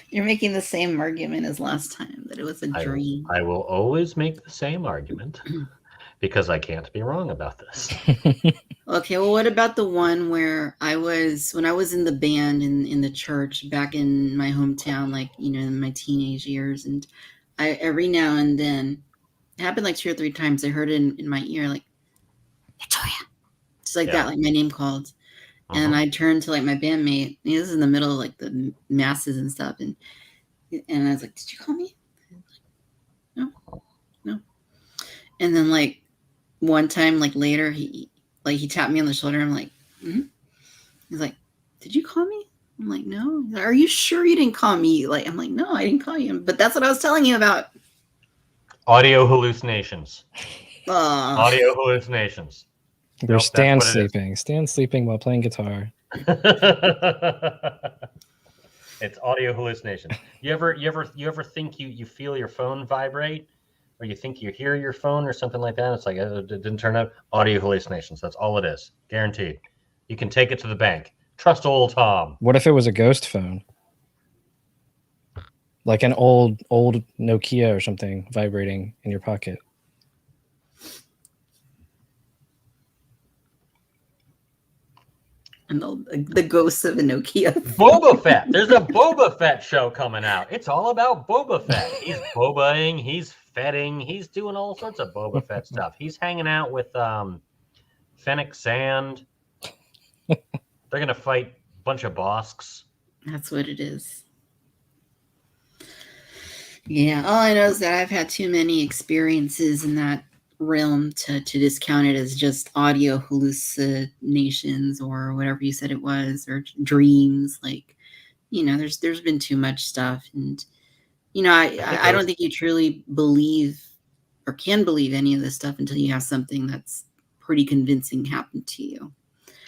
You're making the same argument as last time, that it was a dream. I will always make the same argument because I can't be wrong about this. Okay, well, what about the one where when I was in the band in the church back in my hometown, like, in my teenage years, and I every now and then, it happened like 2 or 3 times, I heard it in my ear, like, Victoria. Just like that, like my name called. And I turned to like my bandmate. This is in the middle of like the masses and stuff. And I was like, did you call me? Like, no. And then like one time, like later, he tapped me on the shoulder. I'm like, He's like, did you call me? I'm like, no. He's like, are you sure you didn't call me? Like, I'm like, no, I didn't call you. But that's what I was telling you about. Audio hallucinations. Audio hallucinations. Or Stan sleeping. Stan sleeping while playing guitar. It's audio hallucination. You ever think you feel your phone vibrate, or you think you hear your phone or something like that? It's like it didn't turn out. Audio hallucinations. That's all it is. Guaranteed. You can take it to the bank. Trust old Tom. What if it was a ghost phone? Like an old Nokia or something vibrating in your pocket. And the ghosts of a Nokia. Boba Fett. There's a Boba Fett show coming out. It's all about Boba Fett. He's bobaing, he's fetting, he's doing all sorts of Boba Fett stuff. He's hanging out with Fennec Sand. They're gonna fight a bunch of Bosks. That's what it is. Yeah, all I know is that I've had too many experiences in that realm to discount it as just audio hallucinations or whatever you said it was, or dreams. Like, there's been too much stuff, and I don't think you truly believe or can believe any of this stuff until you have something that's pretty convincing happen to you.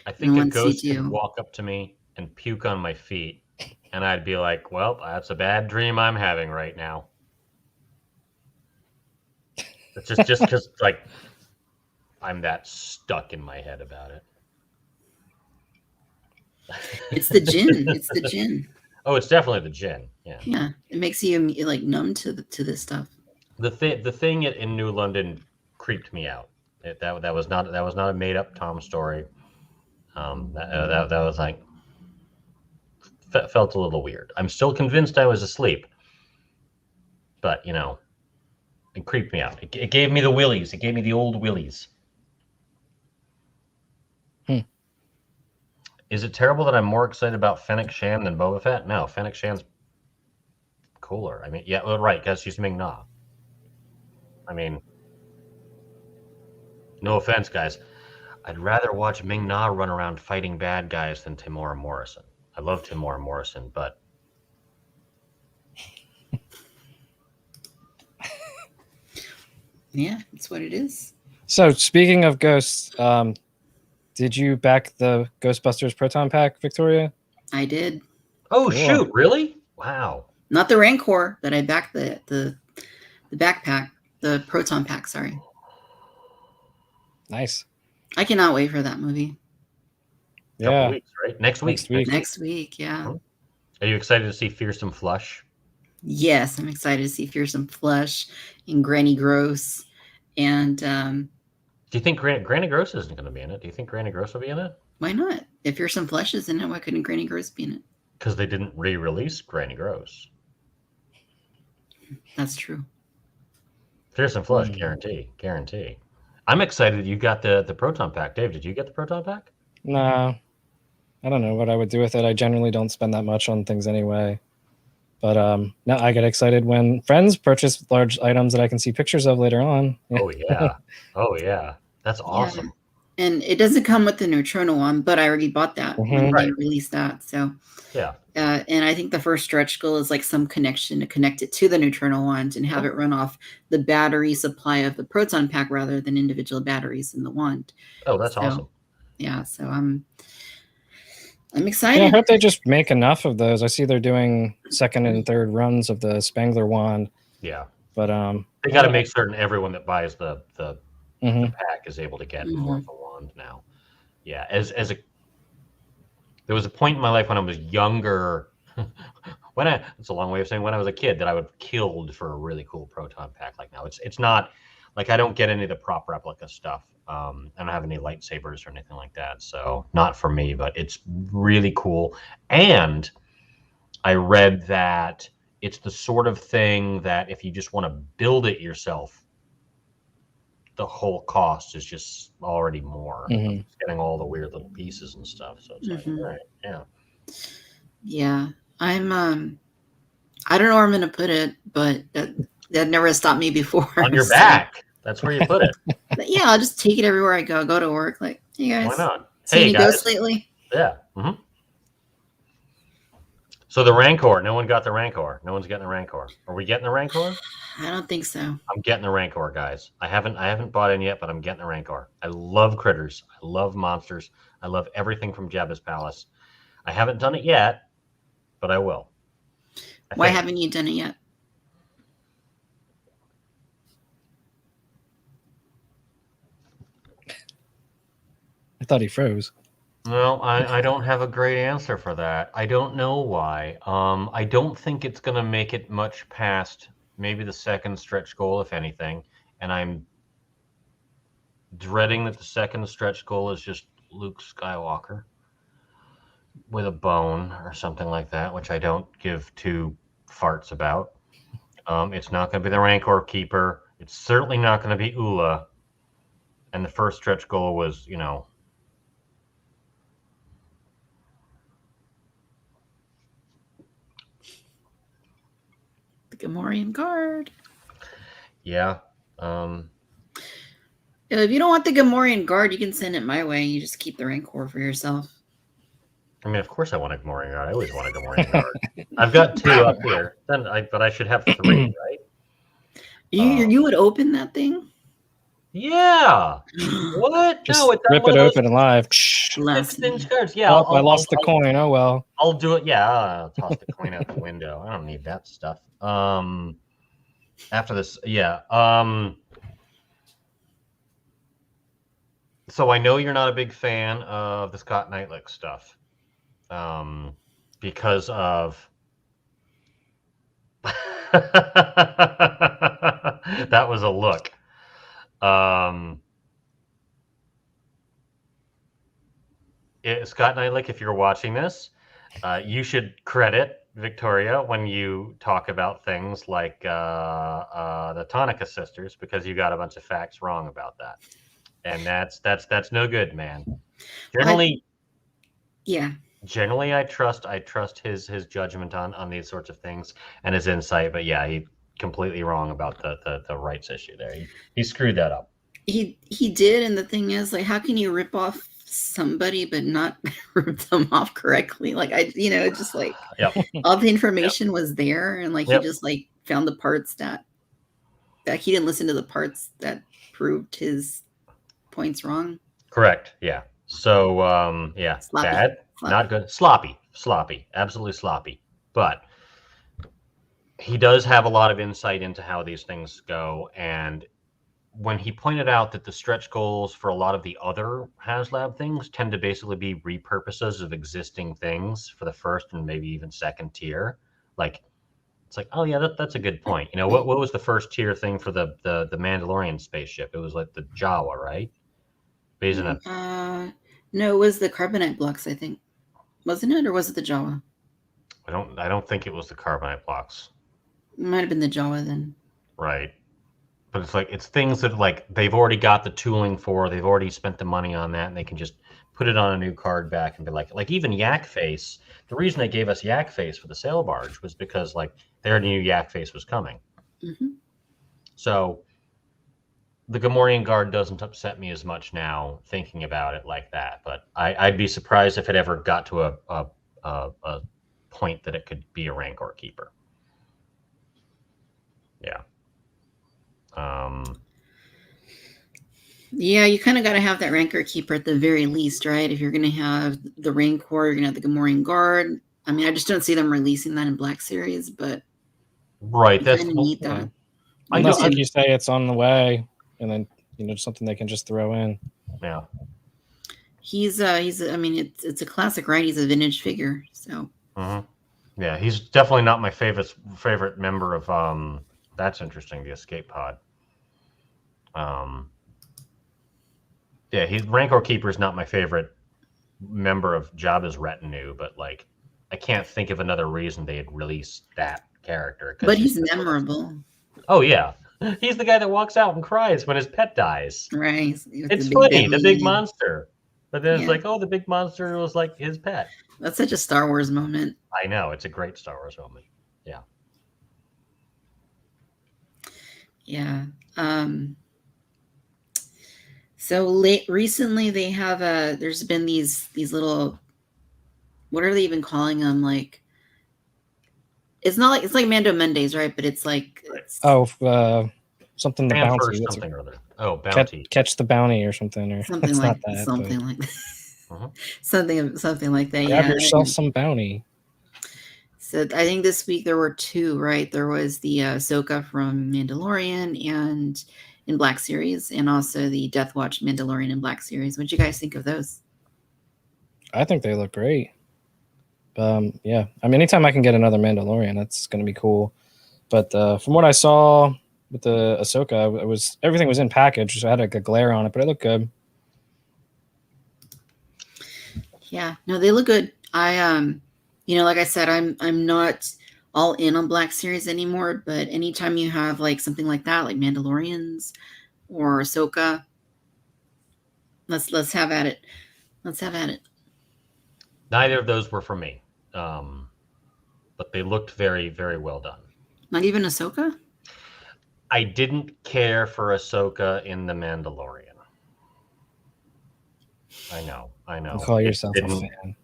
I think a ghost could walk up to me and puke on my feet, and I'd be like, well, that's a bad dream I'm having right now. It's just because, like, I'm that stuck in my head about it. It's the jinn. It's the jinn. Oh, it's definitely the jinn. Yeah. Yeah, it makes you like numb to this stuff. The thing in New London creeped me out. That was not a made up Tom story. That was like felt a little weird. I'm still convinced I was asleep, but it creeped me out. It gave me the willies. It gave me the old willies. Is it terrible that I'm more excited about Fennec Shand than Boba Fett? No, Fennec Shand's cooler. I mean, yeah, well, right, because she's Ming-Na. I mean, no offense, guys. I'd rather watch Ming-Na run around fighting bad guys than Temuera Morrison. I love Temuera Morrison, but... Yeah, that's what it is. So, speaking of ghosts, did you back the Ghostbusters Proton Pack, Victoria? I did. Oh, cool. Shoot, really? Wow. Not the Rancor, but I backed the backpack, the Proton Pack, sorry. Nice. I cannot wait for that movie. Yeah. Couple weeks, right? Next week. Next week, yeah. Are you excited to see Fearsome Flush? Yes, I'm excited to see Fearsome Flush and Granny Gross. And do you think Granny Gross isn't going to be in it? Do you think Granny Gross will be in it? Why not? If Fearsome Flush is in it, why couldn't Granny Gross be in it? Because they didn't re-release Granny Gross. That's true. Fearsome Flush, guarantee. I'm excited you got the Proton Pack. Dave, did you get the Proton Pack? No. I don't know what I would do with it. I generally don't spend that much on things anyway. But no, I get excited when friends purchase large items that I can see pictures of later on. Yeah. Oh yeah. That's awesome. Yeah. And it doesn't come with the Neutrona one, but I already bought that when they released that. So yeah. And I think the first stretch goal is like some connection to connect it to the Neutrona wand and have it run off the battery supply of the Proton Pack rather than individual batteries in the wand. Oh, that's awesome. Yeah, so I'm excited. Yeah, I hope they just make enough of those. I see they're doing second and third runs of the Spangler wand. Yeah. But they got to make certain everyone that buys the pack is able to get more of the wand now. Yeah, there was a point in my life when I was younger, it's a long way of saying when I was a kid, that I would have killed for a really cool Proton Pack. Like now, it's not like I don't get any of the prop replica stuff. I don't have any lightsabers or anything like that, so not for me. But it's really cool, and I read that it's the sort of thing that if you just want to build it yourself, the whole cost is just already more. Getting all the weird little pieces and stuff. So it's like, all right, yeah. Yeah. I'm I don't know where I'm gonna put it, but that never stopped me before. On your back. That's where you put it. But yeah, I'll just take it everywhere I go. Go to work. Like, hey guys. Why not? See any ghosts lately? Yeah. So the Rancor, no one got the Rancor. No one's getting the Rancor. Are we getting the Rancor? I don't think so. I'm getting the Rancor, guys. I haven't bought in yet, but I'm getting the Rancor. I love critters. I love monsters. I love everything from Jabba's palace. I haven't done it yet, but I will. Why haven't you done it yet? I thought he froze. Well, I don't have a great answer for that. I don't know why. I don't think it's going to make it much past maybe the second stretch goal, if anything. And I'm dreading that the second stretch goal is just Luke Skywalker with a bone or something like that, which I don't give two farts about. It's not going to be the Rancor Keeper. It's certainly not going to be Ula. And the first stretch goal was, The Gamorrean Guard. Yeah. If you don't want the Gamorrean Guard, you can send it my way. You just keep the Rancor for yourself. I mean, of course I want a Gamorrean Guard. I always want a Gamorrean Guard. I've got 2 up here, but I should have 3, right? You would open that thing? Yeah. What? Just no, it's rip it open and live. 6-inch cards. Yeah. Oh, I lost the coin. Oh well. I'll do it. Yeah, I'll toss the coin out the window. I don't need that stuff. After this, yeah. So I know you're not a big fan of the Scott Knightlick stuff, because of that was a look. Scott Knightlick, if you're watching this, you should credit Victoria when you talk about things like the Tonica sisters, because you got a bunch of facts wrong about that, and that's no good, man. Generally, Generally, I trust his judgment on these sorts of things and his insight. But yeah, he completely wrong about the rights issue there. He screwed that up. He did, and the thing is, like, how can you rip off somebody but not rip them off correctly? Like, just like all the information was there, and like he just like found the parts that he didn't listen to the parts that proved his points wrong. Correct. Yeah. So Sloppy. bad, not good, sloppy, absolutely sloppy. But he does have a lot of insight into how these things go, and when he pointed out that the stretch goals for a lot of the other HasLab things tend to basically be repurposes of existing things for the first and maybe even second tier, like it's like, oh yeah, that's a good point. What was the first tier thing for the Mandalorian spaceship? It was like the Jawa, right? Based on no, it was the carbonite blocks, I think. Wasn't it, or was it the Jawa? I don't think it was the carbonite blocks. It might have been the Jawa then. Right. But it's like, it's things that like they've already got the tooling for, they've already spent the money on that, and they can just put it on a new card back and be like even Yak Face. The reason they gave us Yak Face for the sail barge was because like they already knew Yak Face was coming. Mm-hmm. So the Gamorrean Guard doesn't upset me as much now thinking about it like that, but I'd be surprised if it ever got to a point that it could be a Rancor Keeper. Yeah. Yeah, you kind of got to have that Rancor Keeper at the very least, right? If you're going to have the Rancor, you're going to have the Gamorrean Guard. I mean, I just don't see them releasing that in Black Series, but right, that's neat that. Unless, like you say, it's on the way, and then something they can just throw in. Yeah. He's I mean, it's a classic, right? He's a vintage figure, so. Mm-hmm. Yeah, he's definitely not my favorite member of that's interesting, the Escape Pod. Yeah, Rancor Keeper is not my favorite member of Jabba's retinue, but like I can't think of another reason they had released that character. But he's memorable. Oh yeah, he's the guy that walks out and cries when his pet dies. Right. It's funny, the big monster. But then it's like, oh, the big monster was like his pet. That's such a Star Wars moment. I know, it's a great Star Wars moment. Yeah. Yeah. So recently they have there's been these little, what are they even calling them? Like, it's like Mando Mondays, right? But it's like something the bounty. Something or other. Oh, bounty. Catch the bounty or something, or something like that. Something like that. Uh-huh. something like that. Grab yourself some bounty. So I think this week there were 2, right? There was the Ahsoka from Mandalorian and in Black Series, and also the Death Watch Mandalorian in Black Series. What did you guys think of those? I think they look great. Yeah, I mean, anytime I can get another Mandalorian, that's going to be cool. But from what I saw with the Ahsoka, everything was in package, so I had like a glare on it, but it looked good. Yeah, no, they look good. Like I said, I'm not all in on Black Series anymore, but anytime you have like something like that, like Mandalorians or Ahsoka, let's have at it. Let's have at it. Neither of those were for me, but they looked very, very well done. Not even Ahsoka? I didn't care for Ahsoka in The Mandalorian. I know. You call yourself a fan.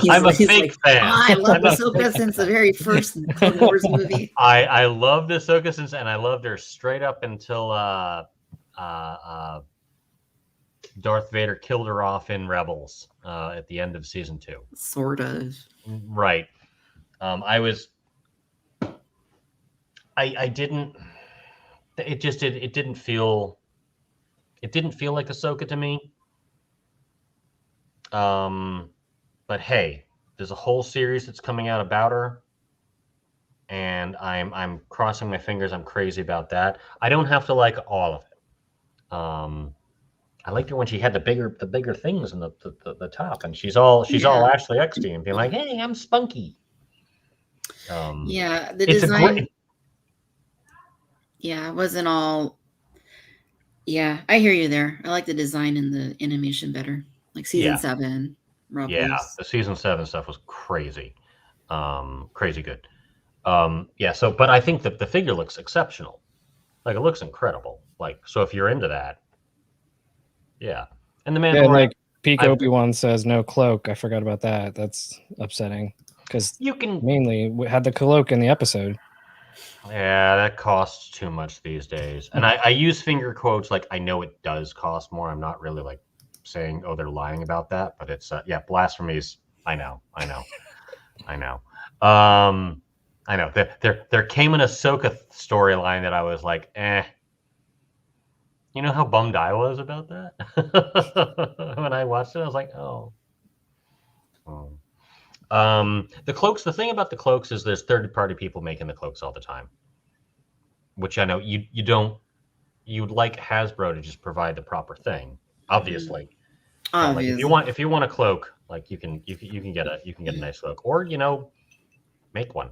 I'm a fake fan. I love Ahsoka since the very first Clone Wars movie. I loved Ahsoka and I loved her straight up until Darth Vader killed her off in Rebels at the end of season 2. Sort of. Right. I didn't. It didn't feel. It didn't feel like Ahsoka to me. But hey, there's a whole series that's coming out about her, and I'm crossing my fingers. I'm crazy about that. I don't have to like all of it. I liked her when she had the bigger things in the top, and she's all Ashley Eckstein and being like, "Hey, I'm spunky." The design. Yeah, it wasn't all. Yeah, I hear you there. I like the design and the animation better. Like season 7. Rebels. Yeah, the season 7 stuff was crazy, crazy good. But I think that the figure looks exceptional. Like, it looks incredible. Like, so if you're into that, yeah. And the Mandalorian, like Peak Obi-Wan says no cloak. I forgot about that. That's upsetting because mainly we had the cloak in the episode. Yeah, that costs too much these days. And I use finger quotes like I know it does cost more. I'm not really like saying, oh, they're lying about that, but it's blasphemies. I know. There came an Ahsoka storyline that I was like, eh. You know how bummed I was about that? When I watched it, I was like, oh. The cloaks, the thing about the cloaks is there's third-party people making the cloaks all the time. Which I know you'd like Hasbro to just provide the proper thing, obviously. Like if you want a cloak, like you can get a nice cloak, or make one.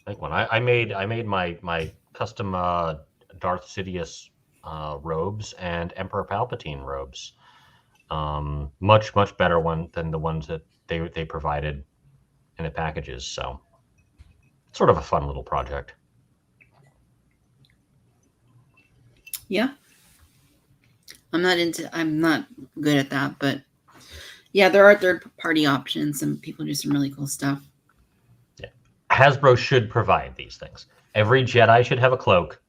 I made my custom Darth Sidious robes and Emperor Palpatine robes. Much better one than the ones that they provided in the packages. So it's sort of a fun little project. Yeah. I'm not good at that, but yeah, there are third-party options and people do some really cool stuff. Yeah. Hasbro should provide these things. Every Jedi should have a cloak.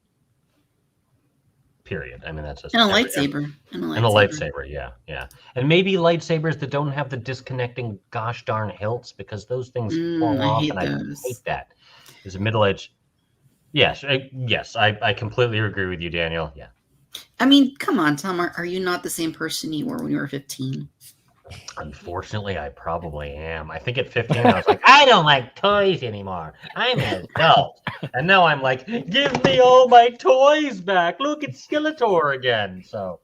Period. I mean, that's just... And a lightsaber. And a lightsaber, yeah. And maybe lightsabers that don't have the disconnecting gosh darn hilts, because those things fall off, and I hate that. There's a middle-aged... Yes, I completely agree with you, Daniel. Yeah. I mean, come on, Tom. Are you not the same person you were when you were 15? Unfortunately, I probably am. I think at 15, I was like, I don't like toys anymore. I'm an adult. And now I'm like, give me all my toys back. Look, it's Skeletor again. So,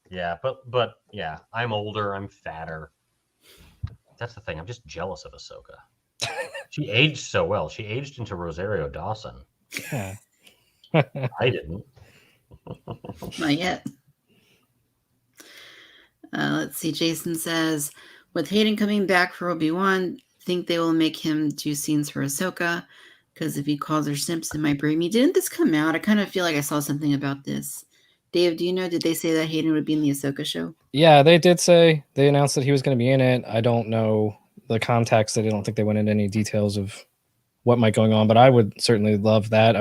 yeah, but yeah, I'm older. I'm fatter. That's the thing. I'm just jealous of Ahsoka. She aged so well. She aged into Rosario Dawson. Yeah. I didn't. Not yet. Let's see. Jason says, with Hayden coming back for Obi-Wan, think they will make him do scenes for Ahsoka, because if he calls her simps, it might break me. Didn't this come out? I kind of feel like I saw something about this. Dave, do you know, did they say that Hayden would be in the Ahsoka show? Yeah, they did say. They announced that he was going to be in it. I don't know the context. I don't think they went into any details of what might going on, but I would certainly love that.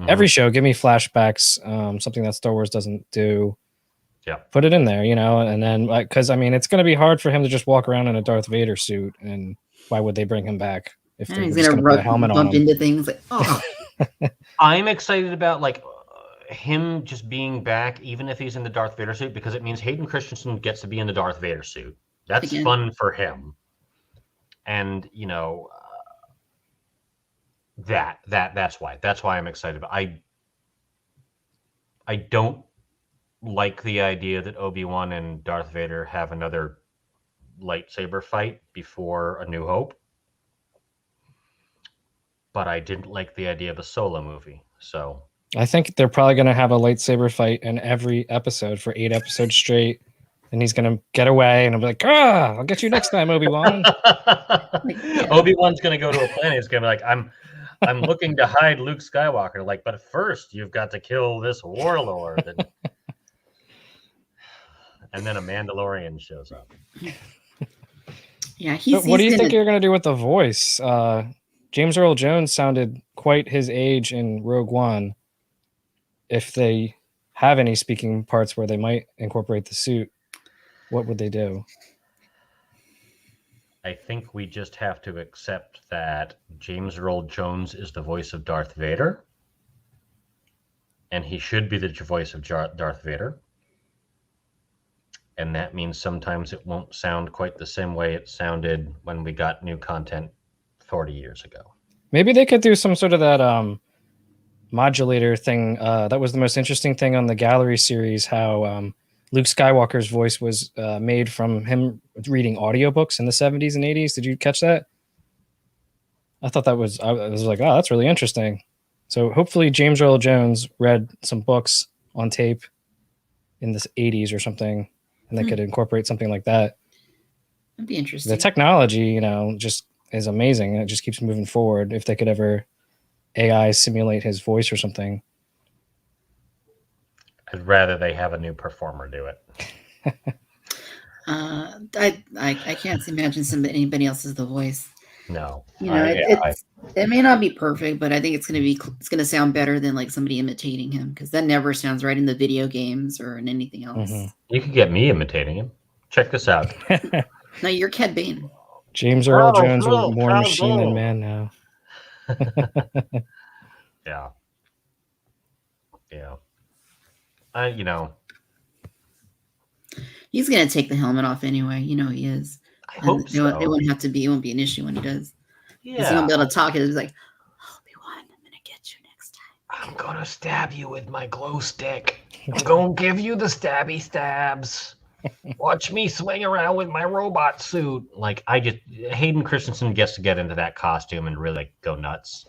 Every show, give me flashbacks, something that Star Wars doesn't do. Yeah, put it in there, and then because I mean, it's going to be hard for him to just walk around in a Darth Vader suit, and why would they bring him back if they're he's going to put a helmet on him? Bump into things like, oh. I'm excited about him just being back, even if he's in the Darth Vader suit, because it means Hayden Christensen gets to be in the Darth Vader suit. That's Again. fun for him. And, that's why. That's why I'm excited. I don't like the idea that Obi-Wan and Darth Vader have another lightsaber fight before A New Hope. But I didn't like the idea of a Solo movie. So I think they're probably going to have a lightsaber fight in every episode for 8 episodes straight. And he's going to get away and I'll be like, I'll get you next time, Obi-Wan. Obi-Wan's going to go to a planet. He's going to be like, I'm looking to hide Luke Skywalker. Like, but first you've got to kill this warlord. And then a Mandalorian shows up. Yeah, what do you think you're going to do with the voice? James Earl Jones sounded quite his age in Rogue One. If they have any speaking parts where they might incorporate the suit, what would they do? I think we just have to accept that James Earl Jones is the voice of Darth Vader. And he should be the voice of Darth Vader. And that means sometimes it won't sound quite the same way it sounded when we got new content 40 years ago. Maybe they could do some sort of that modulator thing. That was the most interesting thing on the Gallery series, how Luke Skywalker's voice was made from him reading audiobooks in the 70s and 80s. Did you catch that? I thought that was, I was like, oh, that's really interesting. So hopefully James Earl Jones read some books on tape in the 80s or something, and they could incorporate something like that. That'd be interesting. The technology, just is amazing. It just keeps moving forward. If they could ever AI simulate his voice or something. I'd rather they have a new performer do it. I can't imagine anybody else is the voice. No. It may not be perfect, but I think it's gonna sound better than like somebody imitating him, because that never sounds right in the video games or in anything else. Mm-hmm. You could get me imitating him. Check this out. No, you're Cad Bane. James Earl Jones will more machine than man now. Yeah. He's gonna take the helmet off anyway. He is. I hope so. It won't be an issue when he does. Yeah. He won't be able to talk. It's like, Obi-Wan, I'm gonna get you next time. I'm gonna stab you with my glow stick. I'm gonna give you the stabby stabs. Watch me swing around with my robot suit. Like, Hayden Christensen gets to get into that costume and really go nuts.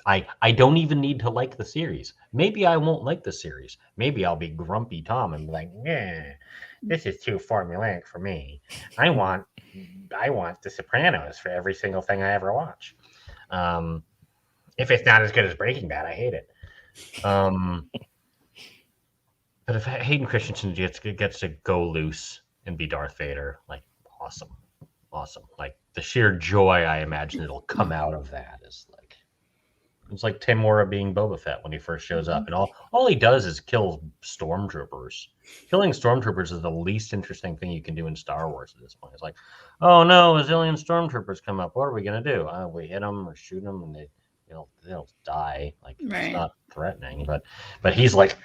I don't even need to like the series. Maybe I won't like the series. Maybe I'll be grumpy Tom and be like, this is too formulaic for me. I want The Sopranos for every single thing I ever watch. If it's not as good as Breaking Bad, I hate it. But if Hayden Christensen gets to go loose and be Darth Vader, like, awesome. Like, the sheer joy I imagine it'll come out of that is like, it's like Timora being Boba Fett when he first shows up, and all he does is kill stormtroopers. Killing stormtroopers is the least interesting thing you can do in Star Wars at this point. It's like, oh no, a zillion stormtroopers come up. What are we gonna do? We hit them or shoot them, and they'll die. Like, It's not threatening, but he's like,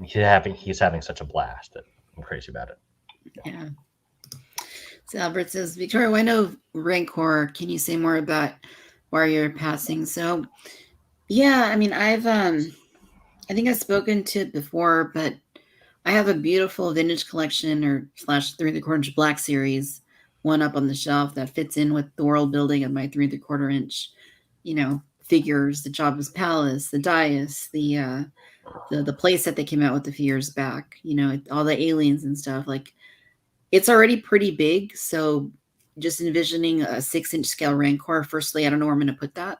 he's having such a blast that I'm crazy about it. Yeah. So Albert says, Victoria, why no Rancor? Can you say more about why you're passing? So, yeah, I mean, I think I've spoken to it before, but I have a beautiful vintage collection or / 3/4 inch black series, one up on the shelf that fits in with the world building of my 3/4 inch, figures, the Jabba's palace, the dais, the place that they came out with a few years back, all the aliens and stuff. Like, it's already pretty big. So just envisioning a 6-inch scale Rancor, firstly, I don't know where I'm going to put that.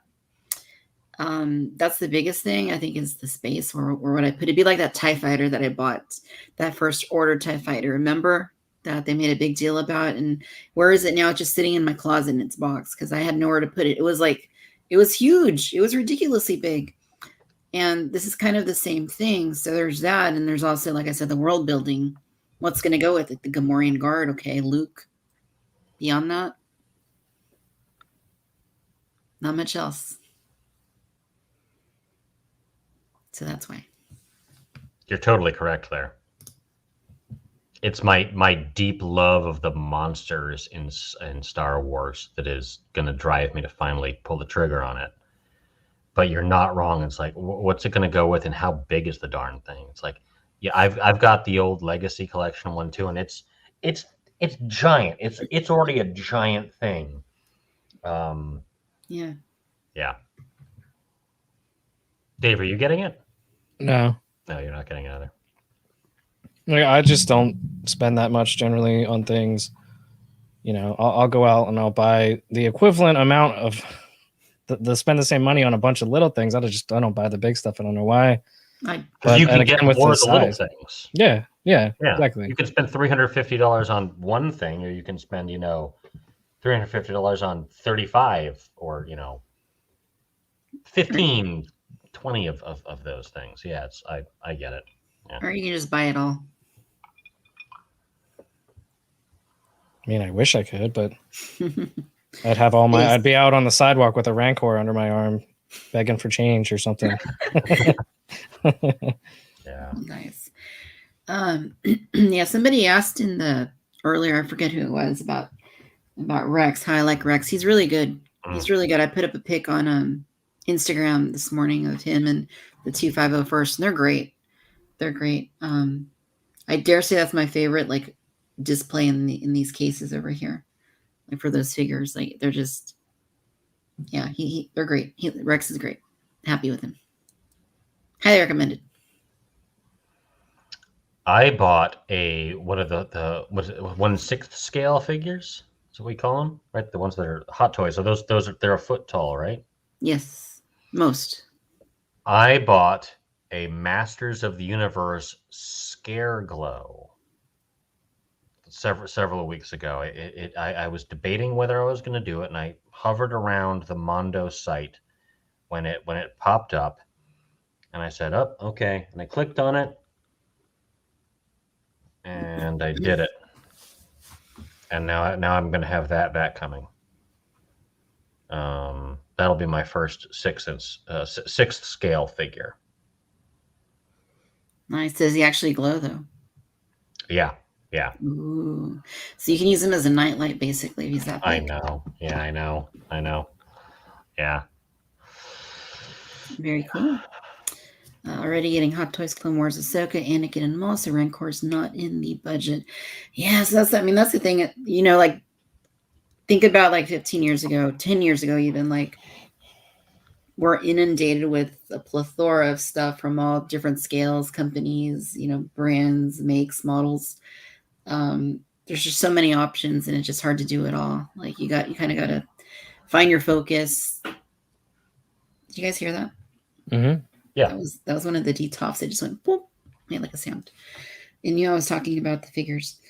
That's the biggest thing, I think, is the space. Where would I put it? It'd be like that TIE fighter that I bought, that first order TIE fighter. Remember that they made a big deal about? And where is it now? It's just sitting in my closet in its box because I had nowhere to put it. It was huge. It was ridiculously big. And this is kind of the same thing. So there's that. And there's also, like I said, the world building. What's going to go with it? The Gamorrean Guard. Okay, Luke. Beyond that, not much else. So that's why. You're totally correct there. It's my deep love of the monsters in Star Wars that is going to drive me to finally pull the trigger on it. But you're not wrong. It's like, what's it going to go with, and how big is the darn thing? It's like, yeah, I've got the old Legacy Collection one too, and it's giant. It's already a giant thing. Yeah. Dave, are you getting it? No, you're not getting it either. Like, I just don't spend that much generally on things. I'll go out and I'll buy the equivalent amount of spend the same money on a bunch of little things. I don't buy the big stuff. I don't know why. Because you can get more of the little things. Yeah, exactly. You can spend $350 on one thing, or you can spend, $350 on 35 or, 15, 20 of those things. Yeah, I get it. Yeah. Or you can just buy it all. I mean, I wish I could, but I'd have I'd be out on the sidewalk with a Rancor under my arm, begging for change or something. Yeah. Nice. Yeah, somebody asked earlier, I forget who it was, about Rex, how I like Rex. He's really good. He's really good. I put up a pic on Instagram this morning of him and the 2501st, and they're great. They're great. I dare say that's my favorite, like, display in these cases over here. Like, for those figures, like, they're just, yeah, they're great. Rex is great. Happy with him. Highly recommended. I bought one of the 1/6 scale figures. That's what we call them, right? The ones that are Hot Toys. So they're a foot tall, right? Yes, most. I bought a Masters of the Universe Scare Glow several weeks ago. I was debating whether I was going to do it, and I hovered around the Mondo site when it popped up, and I said, "Oh, okay," and I clicked on it, and I did it, and now I'm going to have that coming. That'll be my first 6th scale figure. Nice. Does he actually glow though? Yeah. Ooh. So you can use him as a nightlight, basically, if he's that big. I know. Yeah, I know. Yeah. Very cool. Already getting Hot Toys, Clone Wars, Ahsoka, Anakin, and Maul. So Rancor's not in the budget. Yeah, so that's the thing. Like, think about like 15 years ago, 10 years ago, even, like, we're inundated with a plethora of stuff from all different scales, companies, brands, makes, models. There's just so many options, and it's just hard to do it all. Like, you kind of got to find your focus. Did you guys hear that? Mm-hmm. Yeah. That was one of the detops. It just went boop, made like a sound. And I was talking about the figures.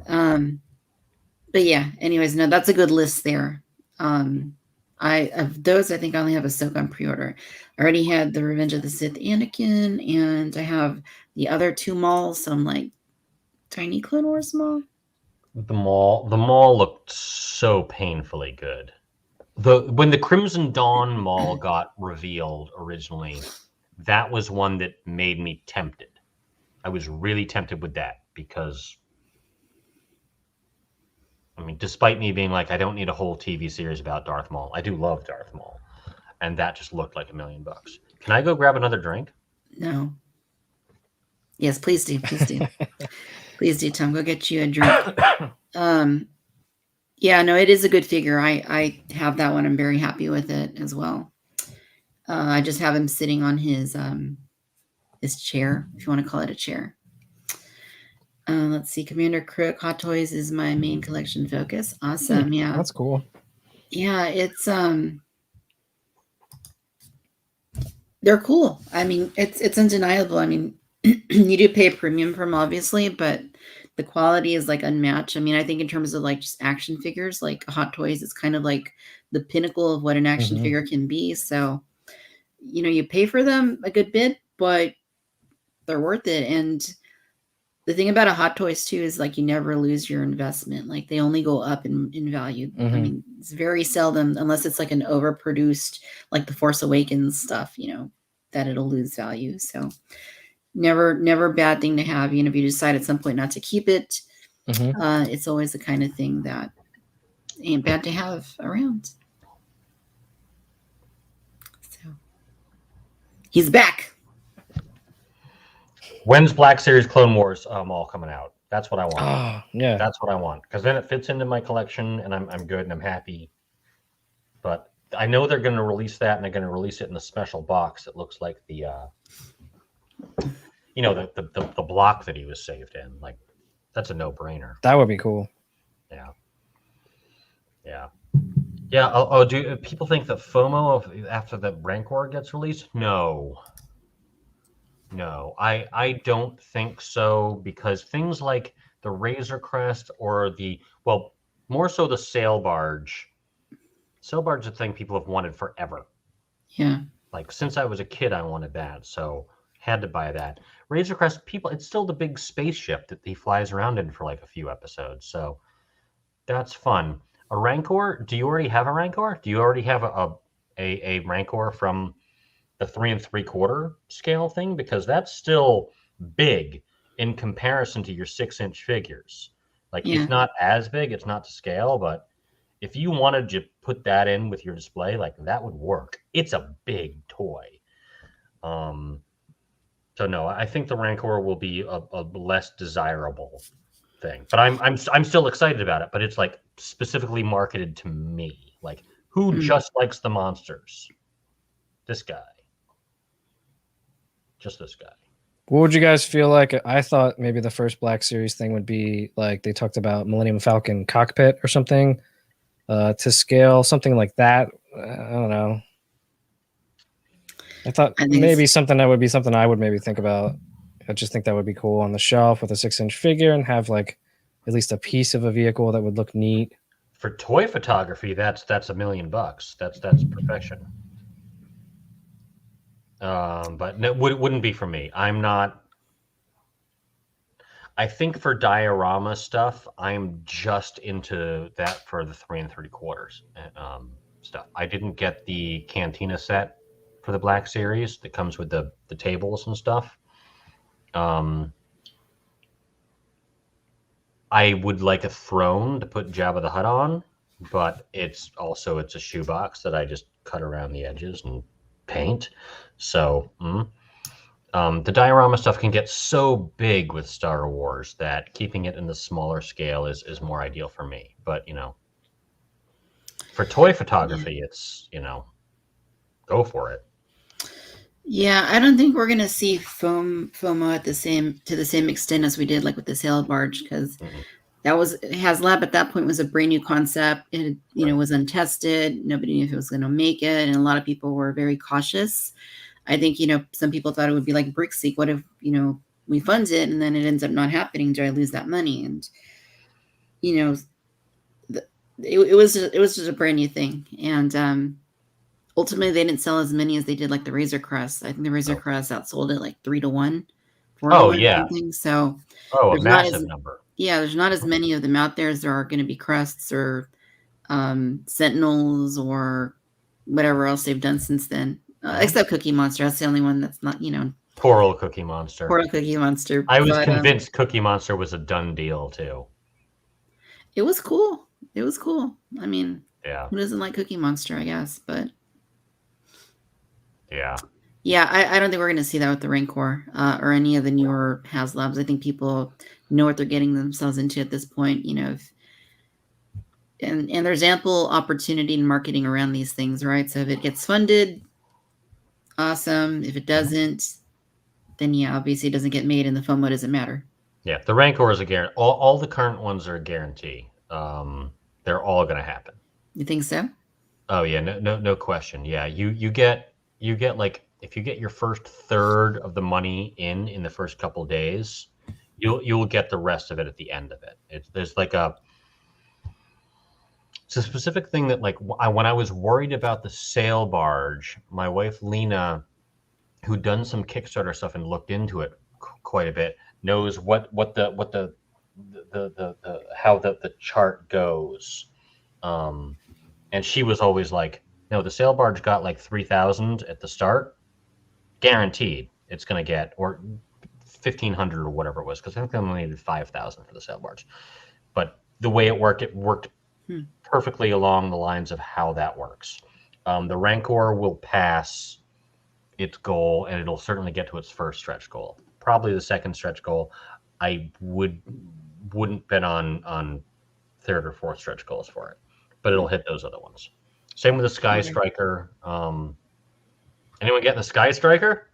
But yeah, anyways, no, that's a good list there. Of those, I think I only have Ahsoka on pre-order. I already had the Revenge of the Sith Anakin, and I have the other 2 Mauls. So I'm like, tiny Clone Wars Maul. The Maul looked so painfully good. When the Crimson Dawn Maul got revealed originally, that was one that made me tempted. I was really tempted with that because, I mean, despite me being like, I don't need a whole TV series about Darth Maul, I do love Darth Maul, and that just looked like $1 million. Can I go grab another drink? No. Yes, please do. Please do. Please do, Tom. Go get you a drink. Yeah, no, it is a good figure. I have that one. I'm very happy with it as well. I just have him sitting on his chair, if you want to call it a chair. Let's see. Commander Crook Hot Toys is my main collection focus. Awesome. Yeah. That's cool. Yeah, it's they're cool. I mean, it's undeniable. I mean, you do pay a premium for them, obviously, but the quality is like unmatched. I mean, I think in terms of like just action figures, like Hot Toys, it's kind of like the pinnacle of what an action figure can be. So, you pay for them a good bit, but they're worth it. And the thing about a Hot Toys too is, like, you never lose your investment. Like, they only go up in value. I mean, it's very seldom, unless it's like an overproduced, like the Force Awakens stuff, it'll lose value. So never a bad thing to have. If you decide at some point not to keep it, it's always the kind of thing that ain't bad to have around. So he's back. When's Black Series Clone Wars all coming out? That's what I want. Oh, yeah. That's what I want. Because then it fits into my collection and I'm good and I'm happy. But I know they're going to release that and they're going to release it in a special box. It looks like the the block that he was saved in. Like, that's a no-brainer. That would be cool. Yeah. Oh, do people think that FOMO after the Rancor gets released? No, I don't think so, because things like the Razor Crest or more so the Sail Barge. Sail Barge is a thing people have wanted forever. Yeah. Like, since I was a kid, I wanted that, so had to buy that. Razor Crest, it's still the big spaceship that he flies around in for like a few episodes, so that's fun. A Rancor? Do you already have a Rancor? Do you already have a Rancor from the 3 3/4 scale thing? Because that's still big in comparison to your 6-inch figures. Like, it's not as big, it's not to scale, but if you wanted to put that in with your display, like, that would work. It's a big toy. So no, I think the Rancor will be a less desirable thing, but I'm still excited about it. But it's like specifically marketed to me. Like, who just likes the monsters? This guy. Just this guy. What would you guys feel like? I thought maybe the first Black Series thing would be like they talked about Millennium Falcon cockpit or something to scale, something like that. I don't know. I thought maybe something that would be something I would maybe think about. I just think that would be cool on the shelf with a 6-inch figure and have like at least a piece of a vehicle that would look neat. For toy photography, that's $1 million. That's perfection. But no, wouldn't be for me. I'm not. I think for diorama stuff, I'm just into that for the 3 3/4 stuff. I didn't get the Cantina set for the Black Series that comes with the tables and stuff. I would like a throne to put Jabba the Hutt on, but it's a shoebox that I just cut around the edges and paint. So the diorama stuff can get so big with Star Wars that keeping it in the smaller scale is more ideal for me. But for toy photography, it's go for it. Yeah, I don't think we're gonna see FOMO to the same extent as we did like with the Sail Barge, because that was HasLab at that point was a brand new concept. It was untested. Nobody knew if it was going to make it, and a lot of people were very cautious. I think some people thought it would be like Brickseek. What if we fund it and then it ends up not happening? Do I lose that money? And it was just a brand new thing, and ultimately they didn't sell as many as they did like the Razor Crest. I think the Razor Crest outsold it like 3-1. Oh yeah. So a massive number. Yeah, there's not as many of them out there as there are going to be Crests or Sentinels or whatever else they've done since then. Except Cookie Monster. That's the only one that's not, Poor old Cookie Monster. Poor old Cookie Monster. I was convinced Cookie Monster was a done deal too. It was cool. I mean, yeah. Who doesn't like Cookie Monster, I guess, but yeah. Yeah, I don't think we're going to see that with the Rancor or any of the newer HasLabs. I think people know what they're getting themselves into at this point, and there's ample opportunity in marketing around these things, right? So if it gets funded, awesome. If it doesn't, then yeah, obviously it doesn't get made and the FOMO doesn't matter. Yeah, the Rancor is a guarantee. All the current ones are a guarantee. They're all going to happen. You think so? Oh yeah, no question. Yeah, you get like, if you get your first third of the money in the first couple of days, you'll get the rest of it at the end of it. It's a specific thing that, like, when I was worried about the Sail Barge, my wife Lena, who'd done some Kickstarter stuff and looked into it quite a bit, knows what the how the chart goes, and she was always like, no, the Sail Barge got like 3,000 at the start, guaranteed it's going to get, or 1,500 or whatever it was, because I think they only needed 5,000 for the sail barge. But the way it worked perfectly along the lines of how that works. The Rancor will pass its goal, and it'll certainly get to its first stretch goal. Probably the second stretch goal. I wouldn't bet on third or fourth stretch goals for it, but it'll hit those other ones. Same with the Sky Striker. Anyone getting the Sky Striker?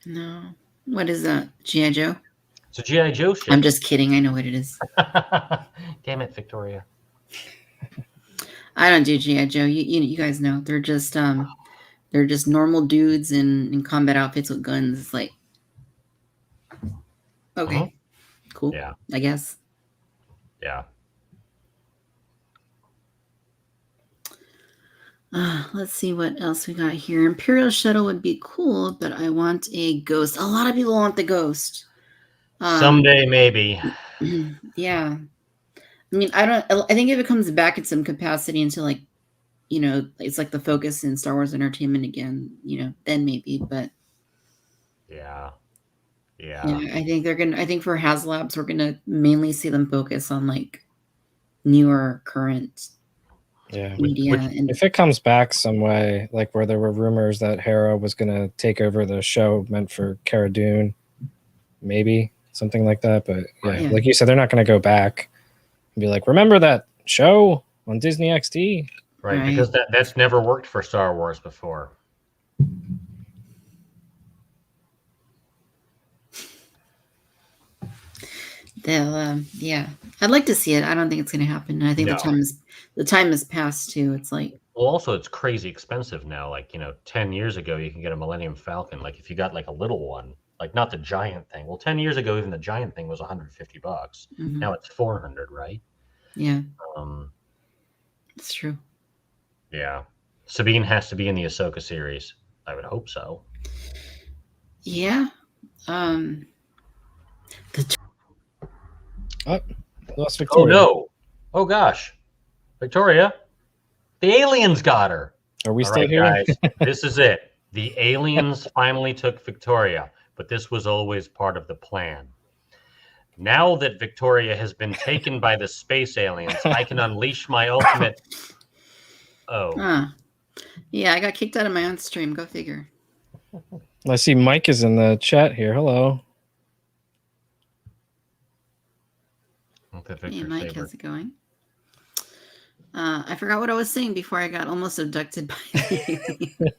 No. What is that? G.I. Joe? It's a G.I. Joe ship. I'm just kidding. I know what it is. Damn it, Victoria. I don't do G.I. Joe. You guys know. They're just normal dudes in combat outfits with guns. It's like, okay, cool. Yeah. I guess. Yeah. Let's see what else we got here. Imperial Shuttle would be cool, but I want a Ghost. A lot of people want the Ghost. Someday, maybe. Yeah. I mean, I think if it comes back in some capacity into like, it's like the focus in Star Wars Entertainment again, then maybe, but. Yeah. I think for HasLabs, we're gonna mainly see them focus on like newer current media. And if it comes back some way, like where there were rumors that Hera was gonna take over the show meant for Cara Dune, maybe something like that. But like you said, they're not gonna go back and be like, remember that show on Disney XD? Right. Because that's never worked for Star Wars before. They'll, I'd like to see it. I don't think it's going to happen. And I think the time has passed too. It's like, well, also it's crazy expensive now. Like 10 years ago, you can get a Millennium Falcon. Like if you got like a little one, like not the giant thing. Well, 10 years ago, even the giant thing was $150. Mm-hmm. Now it's $400, right? Yeah. It's true. Yeah, Sabine has to be in the Ahsoka series. I would hope so. Yeah. Lost Victoria. Oh no! Oh gosh, Victoria, the aliens got her. Are we still here, guys? This is it. The aliens finally took Victoria, but this was always part of the plan. Now that Victoria has been taken by the space aliens, I can unleash my ultimate. Yeah, I got kicked out of my own stream. Go figure. I see Mike is in the chat here. Hello. Hey, Mike, how's it going? I forgot what I was saying before I got almost abducted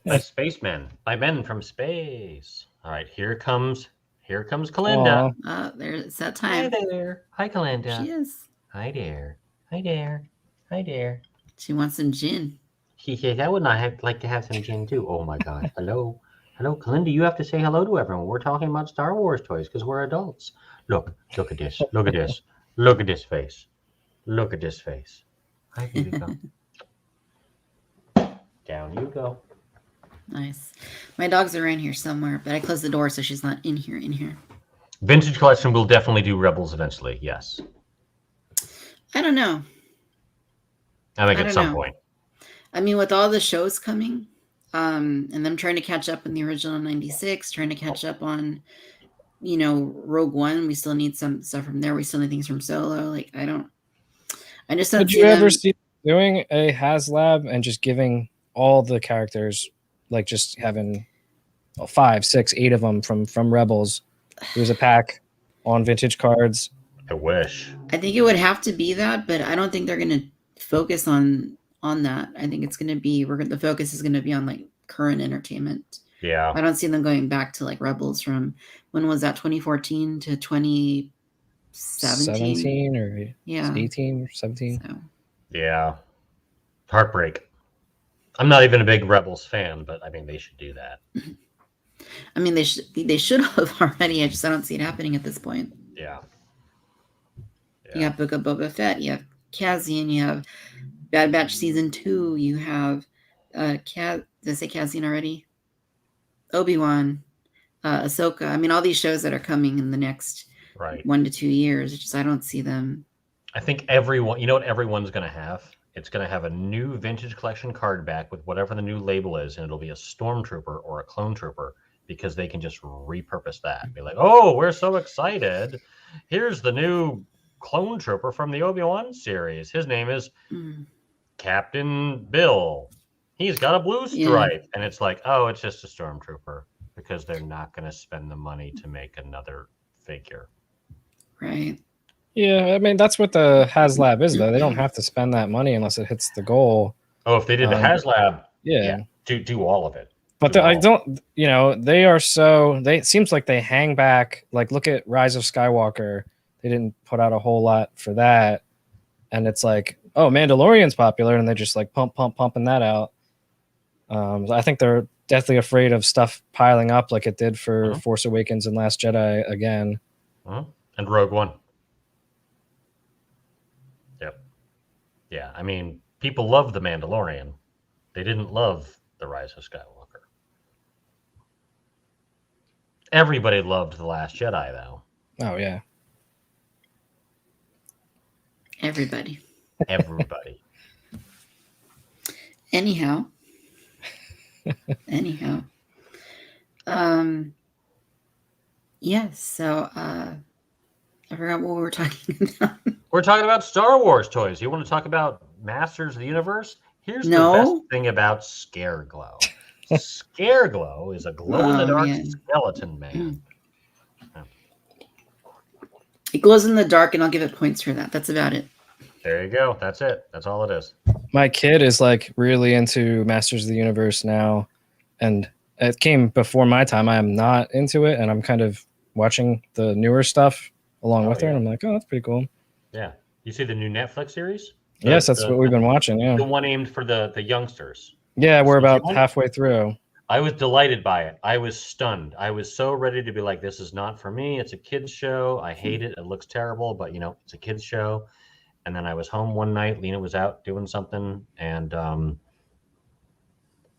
by spacemen, by men from space. All right, here comes Kalinda. It's that time. Hi there. Hi, Kalinda. She is. Hi there. Hi there. Hi there. She wants some gin. She says, I would not like to have some gin too. Oh my God. Hello. Hello, Kalinda. You have to say hello to everyone. We're talking about Star Wars toys because we're adults. Look at this. Look at this. Look at this face. Look at this face. Hi, here you go. Down you go. Nice. My dogs are in here somewhere, but I closed the door so she's not in here. Vintage Collection will definitely do Rebels eventually, yes. I don't know. I think at some point. I mean, with all the shows coming, and them trying to catch up in the original 96, trying to catch up on Rogue One, we still need some stuff from there. We still need things from Solo. Like, I just don't. Would you ever see doing a HasLab and just giving all the characters, like just having 5, 6, 8 of them from Rebels? Here's a pack on vintage cards. I wish. I think it would have to be that, but I don't think they're going to focus on that. I think it's going to be the focus is going to be on like current entertainment. Yeah. I don't see them going back to like Rebels from when was that 2014 to 2017 or 18 or 17. So. Yeah. Heartbreak. I'm not even a big Rebels fan, but I mean they should do that. I mean they should have already. I don't see it happening at this point. Yeah. You have Book of Boba Fett, you have Cassian, you have Bad Batch Season 2, you have did I say Cassian already? Obi-Wan, Ahsoka. I mean, all these shows that are coming in the next 1 to 2 years. I don't see them. I think everyone, you know what everyone's going to have? It's going to have a new vintage collection card back with whatever the new label is, and it'll be a stormtrooper or a clone trooper, because they can just repurpose that. Be like, oh, we're so excited. Here's the new clone trooper from the Obi-Wan series. His name is Captain Bill. He's got a blue stripe. And it's like, oh, it's just a stormtrooper, because they're not going to spend the money to make another figure. Right. Yeah, I mean, that's what the HasLab is, though. They don't have to spend that money unless it hits the goal. Oh, if they did the HasLab, yeah, do all of it. But I don't, they are so, it seems like they hang back. Like, look at Rise of Skywalker. They didn't put out a whole lot for that. And it's like, oh, Mandalorian's popular, and they're just like pumping that out. I think they're deathly afraid of stuff piling up like it did for Force Awakens and Last Jedi again. And Rogue One. Yep. Yeah, I mean, people love The Mandalorian. They didn't love The Rise of Skywalker. Everybody loved The Last Jedi, though. Oh, yeah. Everybody. Anyhow. Yes, so I forgot what we were talking about. We're talking about Star Wars toys. You want to talk about Masters of the Universe? Here's the best thing about Scareglow. Scareglow is a glow-in-the-dark skeleton man. It glows in the dark, and I'll give it points for that. That's about it. There you go. That's it. That's all it is. My kid is like really into Masters of the Universe now, and it came before my time. I am not into it, and I'm kind of watching the newer stuff along with her, and I'm like, oh, that's pretty cool. Yeah. You see the new Netflix series? Yes, that's what we've been watching, yeah. The one aimed for the youngsters. Yeah, we're about halfway through. I was delighted by it. I was stunned. I was so ready to be like, this is not for me. It's a kid's show. I hate it. It looks terrible, but, it's a kid's show. And then I was home one night. Lena was out doing something, and I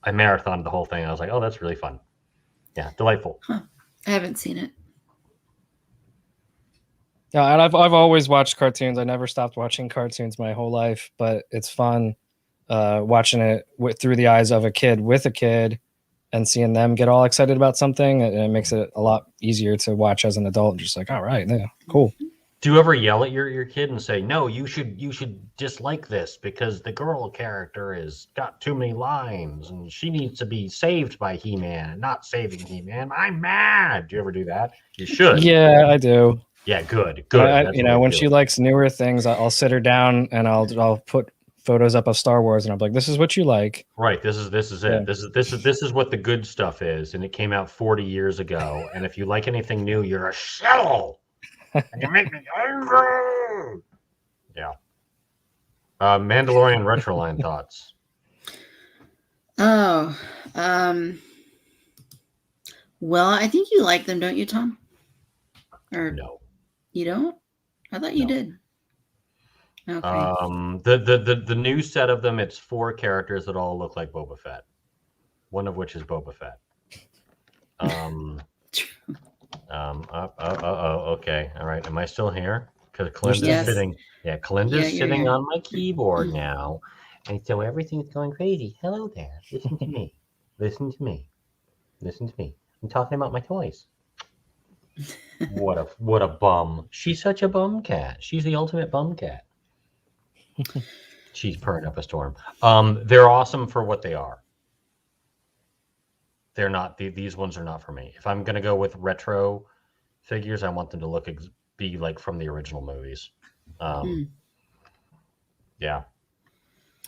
marathoned the whole thing. I was like, oh, that's really fun. Yeah, delightful. Huh. I haven't seen it. Yeah, and I've always watched cartoons. I never stopped watching cartoons my whole life, but it's fun watching it through the eyes of a kid with a kid and seeing them get all excited about something. It makes it a lot easier to watch as an adult. Just like, all right, yeah, cool. Do you ever yell at your kid and say, no, you should dislike this because the girl character has got too many lines and she needs to be saved by He-Man and not saving He-Man? I'm mad. Do you ever do that? You should. Yeah, I do. Yeah, good. When she likes newer things, I'll sit her down and I'll put photos up of Star Wars, and I'm like, this is what you like. Right. This is it. Yeah. This is what the good stuff is, and it came out 40 years ago. And if you like anything new, you're a shell. And you make me angry. Yeah. Mandalorian Retroline thoughts. Oh, well, I think you like them, don't you, Tom? Or no, you don't? I thought you did. Okay. The new set of them, it's 4 characters that all look like Boba Fett. One of which is Boba Fett. Okay. All right. Am I still here? Because Calinda's sitting. Yeah, Calinda's sitting on my keyboard now. And so everything's going crazy. Hello there. Listen to me. Listen to me. I'm talking about my toys. What a bum. She's such a bum cat. She's the ultimate bum cat. She's purring up a storm. They're awesome for what they are. They're not, these ones are not for me. If I'm going to go with retro figures, I want them to be like from the original movies. Yeah.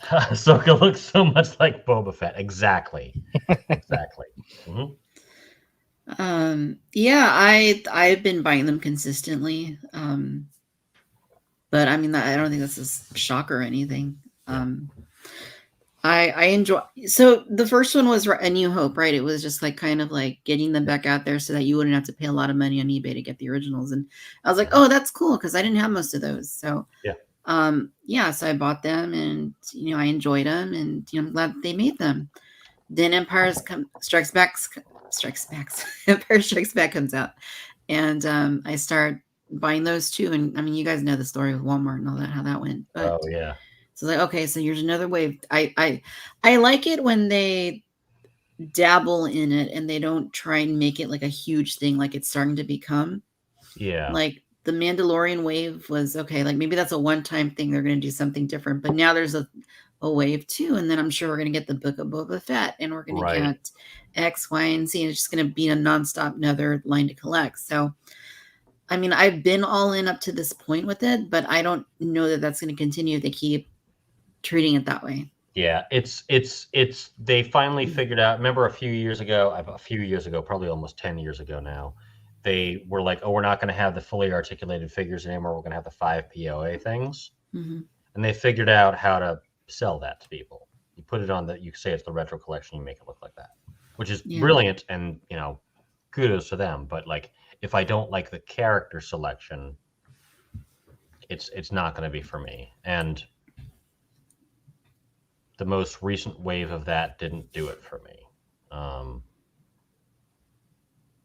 Ahsoka looks so much like Boba Fett. Exactly. Mm-hmm. Yeah, I've been buying them consistently. But I mean, I don't think that's a shock or anything. I enjoy. So the first one was A New Hope, right? It was just like kind of like getting them back out there so that you wouldn't have to pay a lot of money on eBay to get the originals. And I was like, oh, that's cool, because I didn't have most of those. So so I bought them, and I enjoyed them, and I'm glad they made them. Then Empire Strikes Back comes out, and I start buying those too. And I mean, you guys know the story of Walmart and all that, how that went. But, So like, okay, so here's another wave. I like it when they dabble in it and they don't try and make it like a huge thing like it's starting to become. Yeah. Like the Mandalorian wave was okay, like maybe that's a one-time thing, they're going to do something different, but now there's a wave 2, and then I'm sure we're going to get the Book of Boba Fett, and we're going to get X, Y, and Z, and it's just going to be a nonstop another line to collect. So I mean, I've been all in up to this point with it, but I don't know that that's going to continue if they keep treating it that way. Yeah, it's they finally figured out. Remember a few years ago, probably almost 10 years ago now, they were like, oh, we're not going to have the fully articulated figures anymore. We're going to have the 5 POA things. Mm-hmm. And they figured out how to sell that to people. You put it on you say it's the retro collection, you make it look like that, which is brilliant, and kudos to them. But like, if I don't like the character selection, it's not going to be for me. And the most recent wave of that didn't do it for me.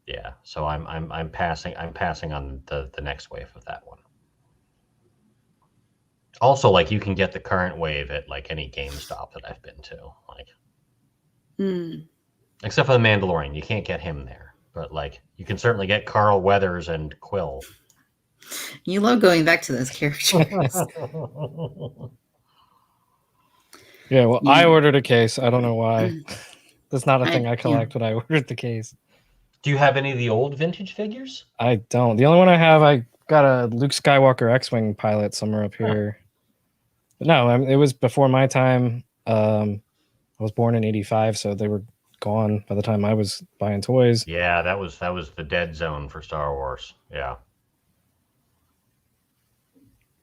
Yeah, so I'm passing on the next wave of that one. Also, like, you can get the current wave at like any GameStop that I've been to, like, except for the Mandalorian, you can't get him there. But like, you can certainly get Carl Weathers and Quill. You love going back to those characters. Yeah, well, I ordered a case. I don't know why. That's not a thing I collect, but I ordered the case. Do you have any of the old vintage figures? I don't. The only one I have, I got a Luke Skywalker X-Wing pilot somewhere up here. But no, it was before my time. I was born in 85, so they were gone by the time I was buying toys. Yeah, that was the dead zone for Star Wars. Yeah.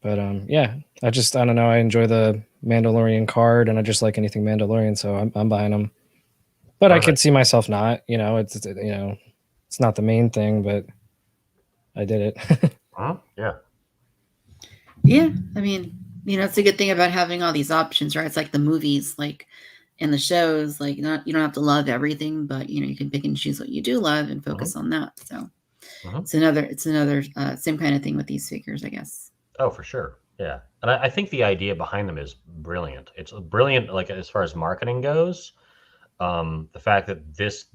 But yeah, I don't know. I enjoy the Mandalorian card, and I just like anything Mandalorian, so I'm buying them. But I could see myself not. It's not the main thing, but I did it. Yeah. Yeah, I mean, it's a good thing about having all these options, right? It's like the movies, like, and the shows, like, you don't have to love everything, but you can pick and choose what you do love and focus on that. So it's another same kind of thing with these figures, I guess. Oh, for sure. Yeah. And I think the idea behind them is brilliant. It's brilliant, like, as far as marketing goes. The fact that this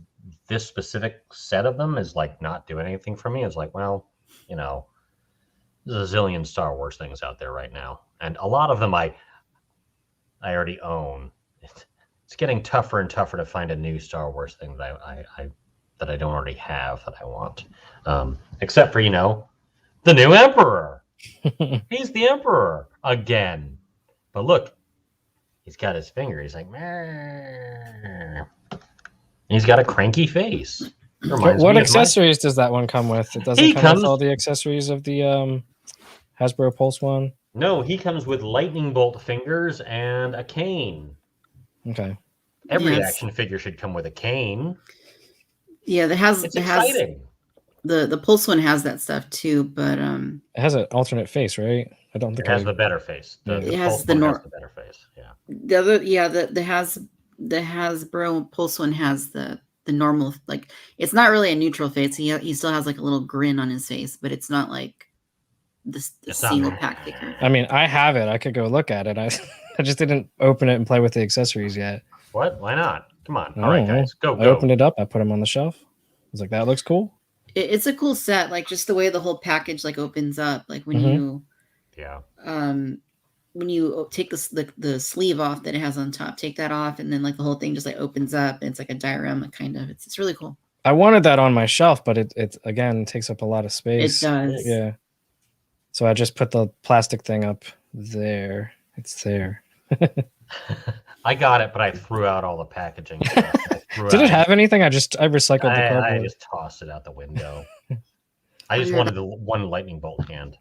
specific set of them is like not doing anything for me is like, well, there's a zillion Star Wars things out there right now, and a lot of them I already own. It's getting tougher and tougher to find a new Star Wars thing that I don't already have that I want, except for the new Emperor. He's the Emperor again. But look, he's got his finger. He's like, meh. He's got a cranky face. What accessories does that one come with? It doesn't come with all the accessories of the Hasbro Pulse one? No, he comes with lightning bolt fingers and a cane. Okay. Every action figure should come with a cane. Yeah, it's exciting. The Pulse one has that stuff too, but it has an alternate face, right? I don't think it has the better face. It has has the better face. Yeah. The Hasbro Pulse one has the normal, like, it's not really a neutral face. He still has like a little grin on his face, but it's not like the single pack figure. I mean, I have it. I could go look at it. I just didn't open it and play with the accessories yet. What? Why not? Come on. All right, guys. Go. I opened it up. I put them on the shelf. I was like, that looks cool. It's a cool set, like just the way the whole package like opens up, like when you when you take the sleeve off that it has on top, take that off, and then like the whole thing just like opens up, and it's like a diorama kind of. It's really cool. I wanted that on my shelf, but it again takes up a lot of space. It does. Yeah. So I just put the plastic thing up there. It's there. I got it, but I threw out all the packaging stuff. Did it have anything? I recycled the cardboard. I just tossed it out the window. I just wanted the one lightning bolt hand.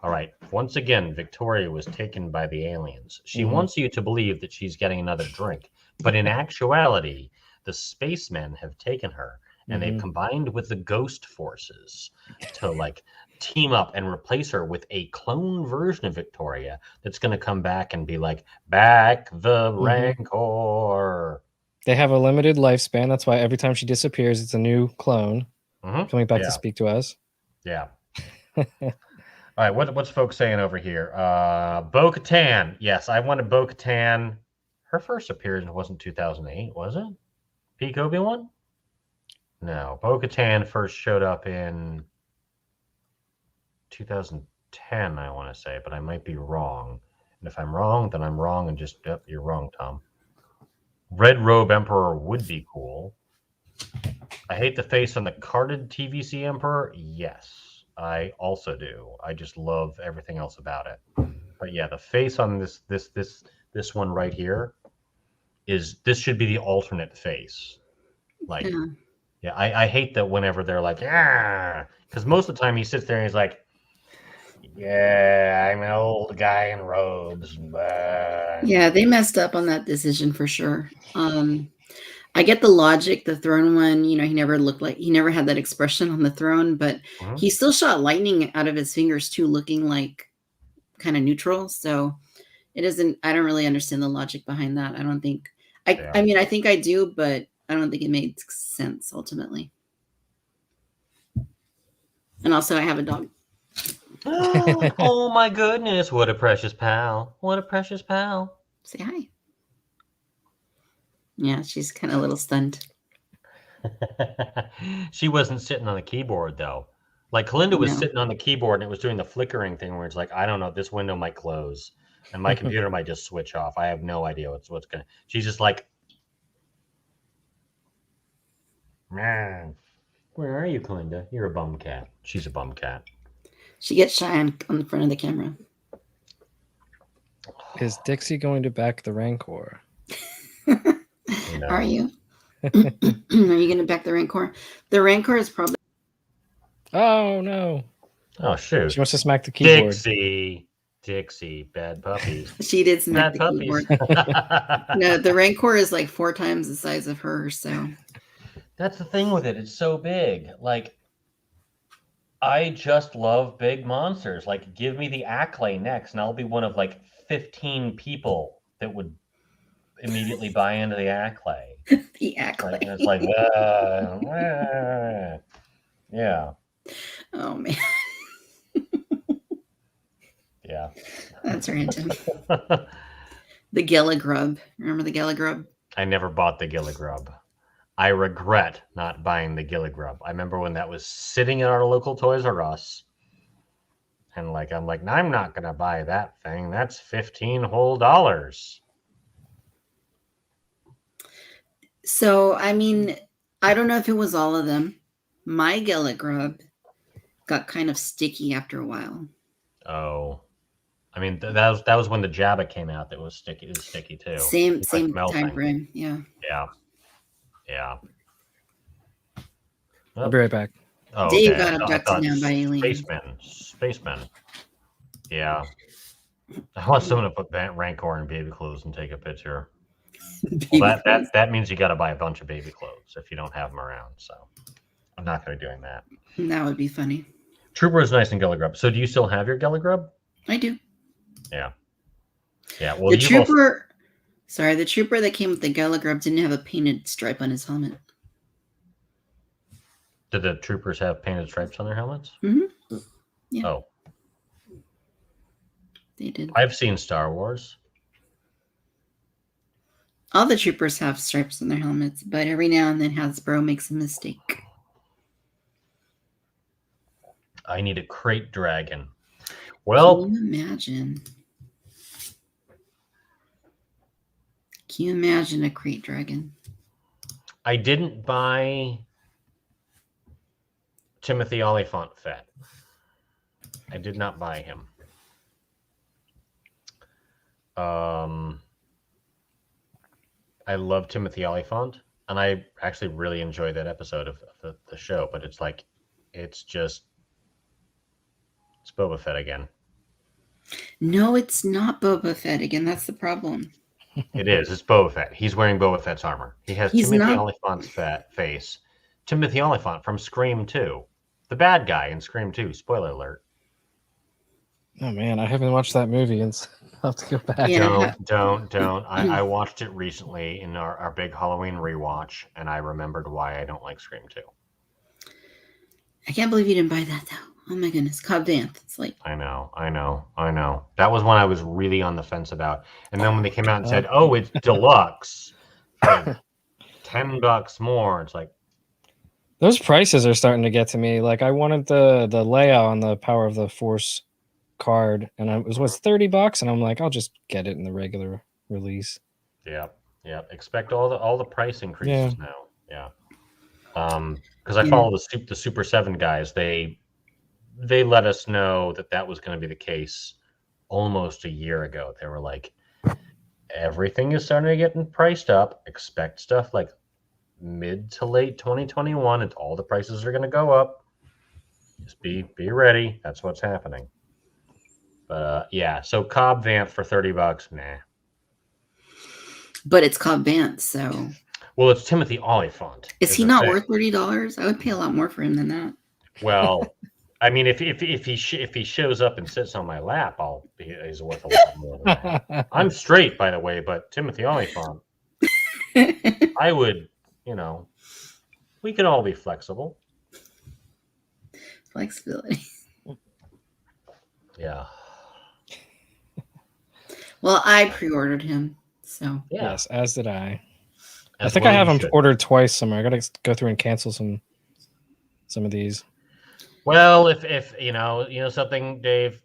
All right. Once again, Victoria was taken by the aliens. She wants you to believe that she's getting another drink, but in actuality, the spacemen have taken her, and they've combined with the ghost forces to like team up and replace her with a clone version of Victoria that's going to come back and be like, back the Rancor. They have a limited lifespan. That's why every time she disappears, it's a new clone coming back to speak to us. Yeah. All right, what's folks saying over here? Bo-Katan. Yes, I wanted Bo-Katan. Her first appearance wasn't 2008, was it? Peak Obi-Wan? No, Bo-Katan first showed up in 2010, I want to say, but I might be wrong. And if I'm wrong, then I'm wrong, and just, yep, you're wrong, Tom. Red Robe Emperor would be cool. I hate the face on the carded TVC Emperor. Yes, I also do. I just love everything else about it. But yeah, the face on this one right here this should be the alternate face. Like, yeah, I hate that whenever they're like, yeah, because most of the time he sits there and he's like, yeah, I'm an old guy in robes. Yeah, they messed up on that decision for sure. I get the logic, the throne one, he never had that expression on the throne, but he still shot lightning out of his fingers too, looking like kind of neutral. So I don't really understand the logic behind that. I don't think, I mean, I think I do, but I don't think it made sense ultimately. And also I have a dog. Oh my goodness, what a precious pal. What a precious pal. Say hi. Yeah, she's kind of a little stunned. She wasn't sitting on the keyboard though. Like Kalinda was sitting on the keyboard and it was doing the flickering thing where it's like, I don't know, this window might close and my computer might just switch off. I have no idea what's gonna. She's just like, man, where are you, Kalinda? You're a bum cat. She's a bum cat. She gets shy on the front of the camera. Is Dixie going to back the Rancor? No. Are you? Are you going to back the Rancor? The Rancor is probably. Oh no! Oh shoot! She wants to smack the keyboard. Dixie, bad puppies. She did smack the keyboard. No, the Rancor is like 4 times the size of her. So that's the thing with it. It's so big. Like, I just love big monsters. Like, give me the Acklay next, and I'll be one of like 15 people that would immediately buy into the Acklay. The Acklay. Like, and it's like, yeah. Oh man. Yeah. That's random. The Gala Grub. Remember the Gala Grub? I never bought the Gala Grub. I regret not buying the Gala Grub. I remember when that was sitting at our local Toys R Us. And I'm like, I'm not going to buy that thing. That's $15 whole. So, I mean, I don't know if it was all of them. My Gala Grub got kind of sticky after a while. Oh. I mean, that was when the Jabba came out that was sticky. It was sticky too. Same time frame. Yeah. Yeah. I'll be right back. Oh, Dave okay. got abducted now by aliens. Spacemen. Yeah. I want someone to put Rancor in baby clothes and take a picture. Well, that means you got to buy a bunch of baby clothes if you don't have them around. So I'm not going to be doing that. That would be funny. Trooper is nice in Gala Grub. So do you still have your Gala Grub? I do. Yeah. Well, the trooper that came with the Gala Grub didn't have a painted stripe on his helmet. Did the troopers have painted stripes on their helmets? Mm-hmm. Yeah. Oh. They did. I've seen Star Wars. All the troopers have stripes on their helmets, but every now and then Hasbro makes a mistake. I need a crate dragon. Well, Can you imagine a crate dragon? I didn't buy Timothy Olyphant Fett. I did not buy him. I love Timothy Olyphant, and I actually really enjoyed that episode of the show, but it's like, it's Boba Fett again. No, it's not Boba Fett again. That's the problem. It is. It's Boba Fett. He's wearing Boba Fett's armor. He has Timothy Olyphant's face. Timothy Olyphant from Scream 2. The bad guy in Scream 2. Spoiler alert. Oh, man. I haven't watched that movie, and I'll have to go back. Yeah. Don't. I watched it recently in our big Halloween rewatch, and I remembered why I don't like Scream 2. I can't believe you didn't buy that, though. Oh my goodness, Cobb Vanth. It's like I know. That was one I was really on the fence about. And then when they came out and said, "Oh, it's deluxe for $10 more," it's like those prices are starting to get to me. Like I wanted the Leia on the Power of the Force card, and it was $30, and I'm like, I'll just get it in the regular release. Yeah. Expect all the price increases now. Yeah. Because I follow the Super 7 guys. They let us know that was going to be the case almost a year ago. They were like, everything is starting to get priced up. Expect stuff like mid to late 2021, and all the prices are going to go up. Just be ready. That's what's happening. But so Cobb Vanth for $30, nah. But it's Cobb Vanth, so. Well, it's Timothy Olyphant. Is he not worth $30? I would pay a lot more for him than that. Well, I mean, if he shows up and sits on my lap, he's worth a lot more than that. I'm straight, by the way, but Timothy Olyphant, I would, we can all be flexible. Flexibility. Yeah. Well, I pre-ordered him, so. Yeah. Yes, as did I. I think I have them ordered twice somewhere. I got to go through and cancel some of these. Well, if you know something, Dave,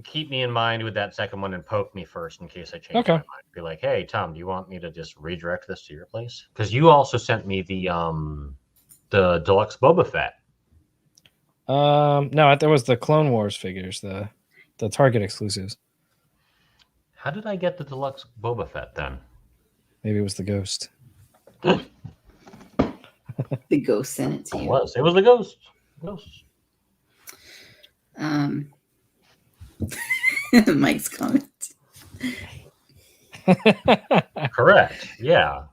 keep me in mind with that second one and poke me first in case I change my mind. Be like, hey, Tom, do you want me to just redirect this to your place? Because you also sent me the deluxe Boba Fett. No, there was the Clone Wars figures, the Target exclusives. How did I get the deluxe Boba Fett then? Maybe it was the Ghost. The Ghost sent it to you. It was the Ghost. Mike's comment. Correct. Yeah.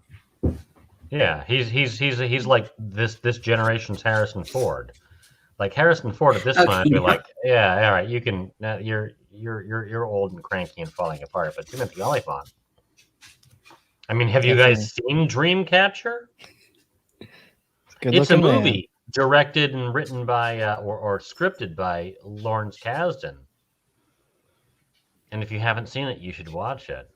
He's like this generation's Harrison Ford. Like Harrison Ford at this point, I'd be like, yeah, all right, you can. You're old and cranky and falling apart. But Timothy Olyphant. I mean, have you guys seen Dreamcatcher? It's a movie directed and written by or scripted by Lawrence Kasdan. And if you haven't seen it, you should watch it.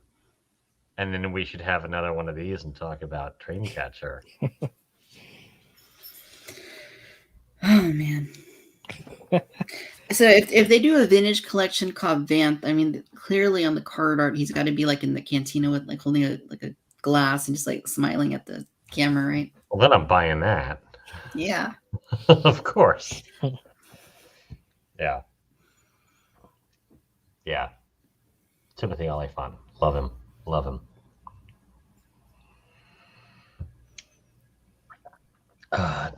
And then we should have another one of these and talk about Dreamcatcher. Oh man. So if they do a vintage collection Cobb Vanth, I mean, clearly on the card art, he's got to be like in the cantina with like holding a glass and just like smiling at the camera, right? Well, then I'm buying that. Yeah. Of course. Yeah. Timothy Olyphant. Love him.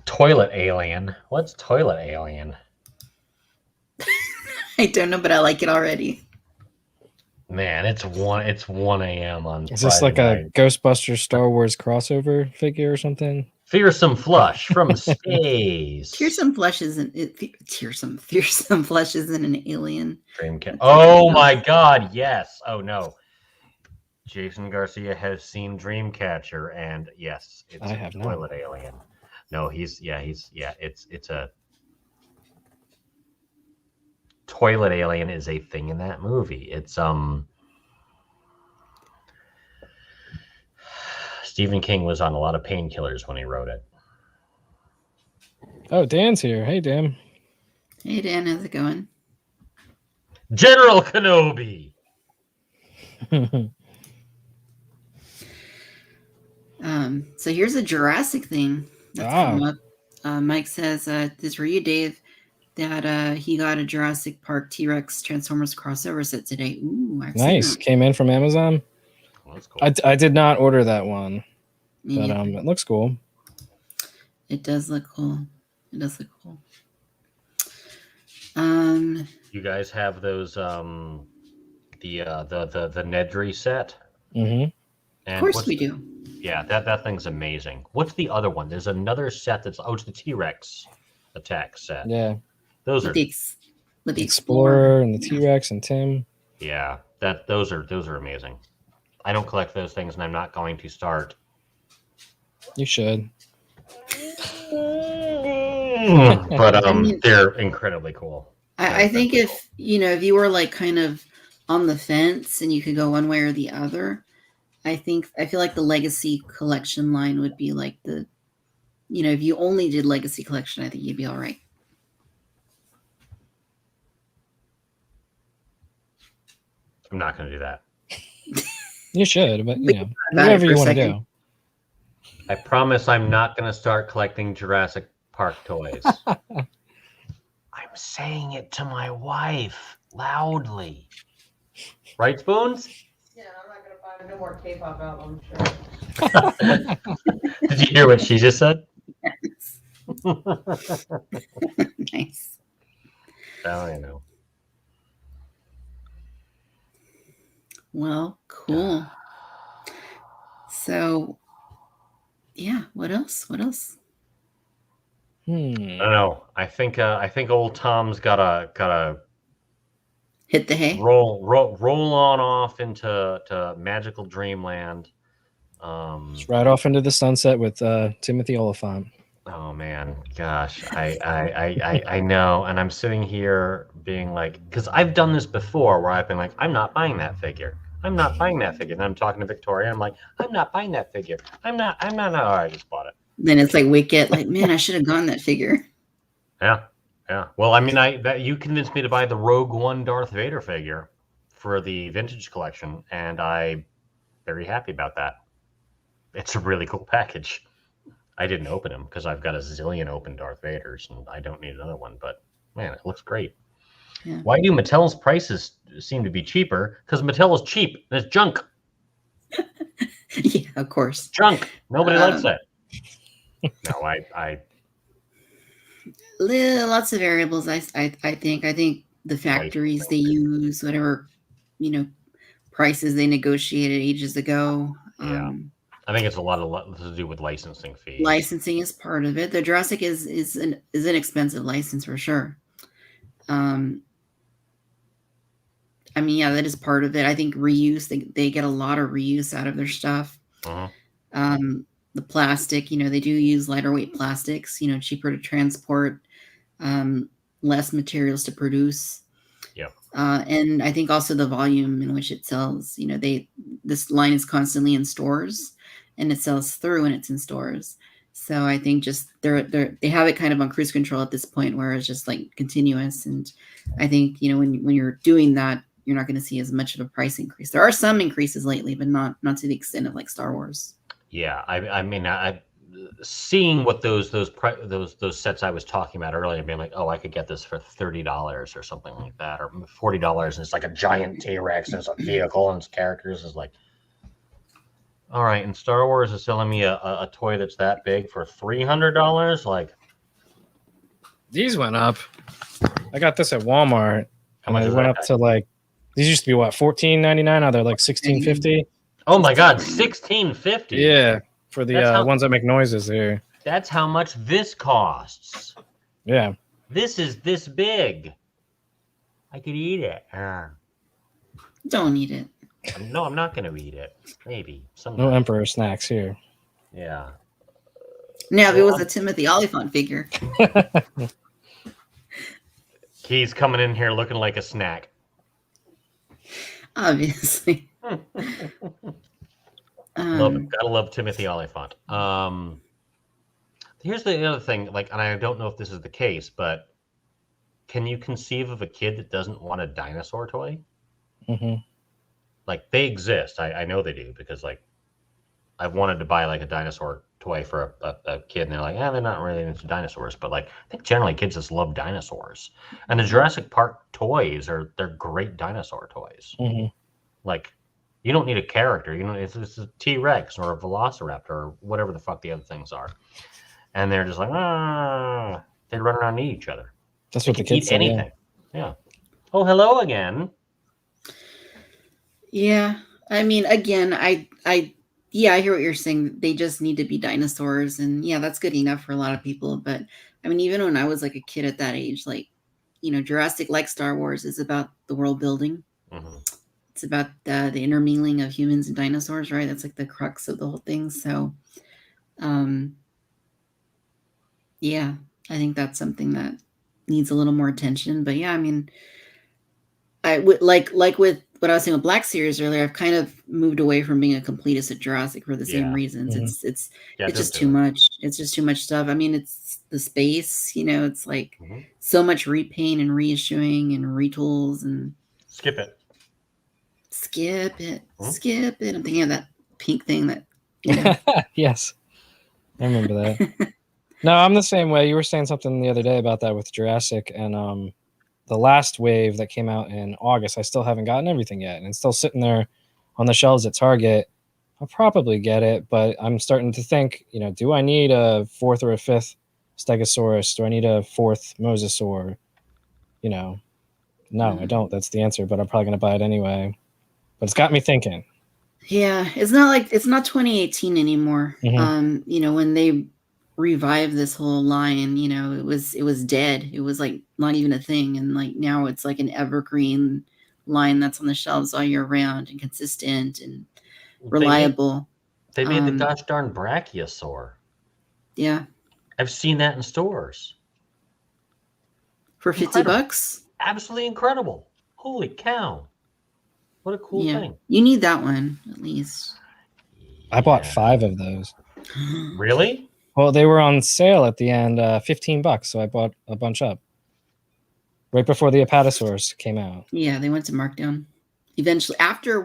Toilet alien. What's toilet alien? I don't know, but I like it already. Man, it's 1 a.m. on Is this Friday like a night. Ghostbusters Star Wars crossover figure or something? Fearsome Flush from space. Fearsome Flush isn't an alien. Dreamcatcher. Oh my God, yes. Oh no. Jason Garcia has seen Dreamcatcher, and yes, it's a toilet alien. No, it's a toilet alien is a thing in that movie. It's Stephen King was on a lot of painkillers when he wrote it. Oh, Dan's here. Hey, Dan. Hey, Dan, how's it going? General Kenobi. So here's a Jurassic thing that's come up. Mike says, this for you, Dave, that he got a Jurassic Park T-Rex Transformers crossover set today. Ooh, nice. Came in from Amazon. Well, that's cool. I did not order that one, but it looks cool. It does look cool. You guys have those the Nedry set? Mm-hmm. Of course we do. Yeah, that thing's amazing. What's the other one? There's another set it's the T-Rex attack set. Yeah. Those with are with the Explorer and the T-Rex and Tim. Yeah, those are amazing. I don't collect those things, and I'm not going to start. You should. But I mean, they're incredibly cool. I think if if you were like kind of on the fence and you could go one way or the other, I feel like the Legacy Collection line would be like the, if you only did Legacy Collection, I think you'd be all right. I'm not going to do that. You should, but whatever you want to do. I promise I'm not going to start collecting Jurassic Park toys. I'm saying it to my wife loudly. Right, Spoons? Yeah, I'm not going to buy no more K-pop albums. Sure. Did you hear what she just said? Yes. Nice. Oh, I know. Well, cool. So, yeah. What else? I don't know. I think old Tom's gotta hit the hay. Roll on off into magical dreamland. Just right off into the sunset with Timothy Oliphant. Oh man, gosh, I know, and I'm sitting here being like, because I've done this before, where I've been like, I'm not buying that figure. I'm not buying that figure. And I'm talking to Victoria. I'm like, I'm not buying that figure. I'm not. Oh, I just bought it. Then it's like Wicket. Like, man, I should have gotten that figure. Yeah. Well, I mean, you convinced me to buy the Rogue One Darth Vader figure for the vintage collection, and I'm very happy about that. It's a really cool package. I didn't open them because I've got a zillion open Darth Vaders, and I don't need another one. But man, it looks great. Yeah. Why do Mattel's prices seem to be cheaper? Because Mattel is cheap. And it's junk. Yeah, of course. Junk. Nobody likes that. No, I. Lots of variables. I think. I think the factories they use, whatever, prices they negotiated ages ago. Yeah. I think it's a lot to do with licensing fees. Licensing is part of it. The Jurassic is an expensive license for sure. I mean, yeah, that is part of it. I think reuse, they get a lot of reuse out of their stuff. Uh-huh. The plastic, they do use lighter weight plastics, cheaper to transport, less materials to produce. Yeah. And I think also the volume in which it sells, this line is constantly in stores and it sells through when it's in stores. So I think just they have it kind of on cruise control at this point where it's just like continuous. And I think, when you're doing that, you're not going to see as much of a price increase. There are some increases lately, but not to the extent of like Star Wars. Yeah, I mean, seeing what those sets I was talking about earlier, being like, oh, I could get this for $30 or something like that, or $40, and it's like a giant T-Rex and it's a vehicle and its characters is like, all right. And Star Wars is selling me a toy that's that big for $300. Like, these went up. I got this at Walmart, and I went up to like, these used to be what, $14.99? Now they're like $16.50. Oh my God, $16.50. Yeah, for the ones that make noises there. That's how much this costs. Yeah. This is this big. I could eat it. Don't eat it. No, I'm not going to eat it. Maybe. Sometime. No Emperor snacks here. Yeah. Now, if it was a Timothy Oliphant figure. He's coming in here looking like a snack. Obviously. Gotta love Timothy Oliphant. Here's the other thing, and I don't know if this is the case, but can you conceive of a kid that doesn't want a dinosaur toy? Mm-hmm. Like, they exist. I know they do, because I've wanted to buy like a dinosaur toy for a kid, and they're like, they're not really into dinosaurs, but like, I think generally kids just love dinosaurs. And the Jurassic Park toys they're great dinosaur toys. Mm-hmm. Like, you don't need a character. It's a T-Rex or a Velociraptor or whatever the fuck the other things are. And they're just like, they run around and eat each other. That's what the kids eat anything. Yeah. Oh, hello again. Yeah. I mean, again, I hear what you're saying. They just need to be dinosaurs. And yeah, that's good enough for a lot of people. But I mean, even when I was like a kid at that age, like, Jurassic, like Star Wars, is about the world building. Mm-hmm. It's about the intermingling of humans and dinosaurs, right? That's like the crux of the whole thing. So, yeah, I think that's something that needs a little more attention. But yeah, I mean, I would like with what I was saying with Black Series earlier. I've kind of moved away from being a completist at Jurassic for the same reasons. Mm-hmm. It's just too much. It's just too much stuff. I mean, it's the space. It's like so much repaint and reissuing and retools and skip it. I'm thinking of that pink thing that. Yes, I remember that. No, I'm the same way. You were saying something the other day about that with Jurassic, and the last wave that came out in August, I still haven't gotten everything yet, and it's still sitting there on the shelves at Target. I'll probably get it, but I'm starting to think, do I need a 4th or a 5th Stegosaurus? Do I need a 4th Mosasaur? No, I don't. That's the answer, but I'm probably going to buy it anyway. But it's got me thinking. Yeah, it's not 2018 anymore. Mm-hmm. When they revived this whole line, it was dead. It was like not even a thing, and like now it's like an evergreen line that's on the shelves all year round and consistent and reliable. They made the gosh darn Brachiosaur. Yeah, I've seen that in stores for $50. Absolutely incredible! Holy cow! What a cool thing. You need that one at least. I bought 5 of those. Really? Well, they were on sale at the end, $15, so I bought a bunch up. Right before the Apatosaurus came out. Yeah, they went to markdown. Eventually, after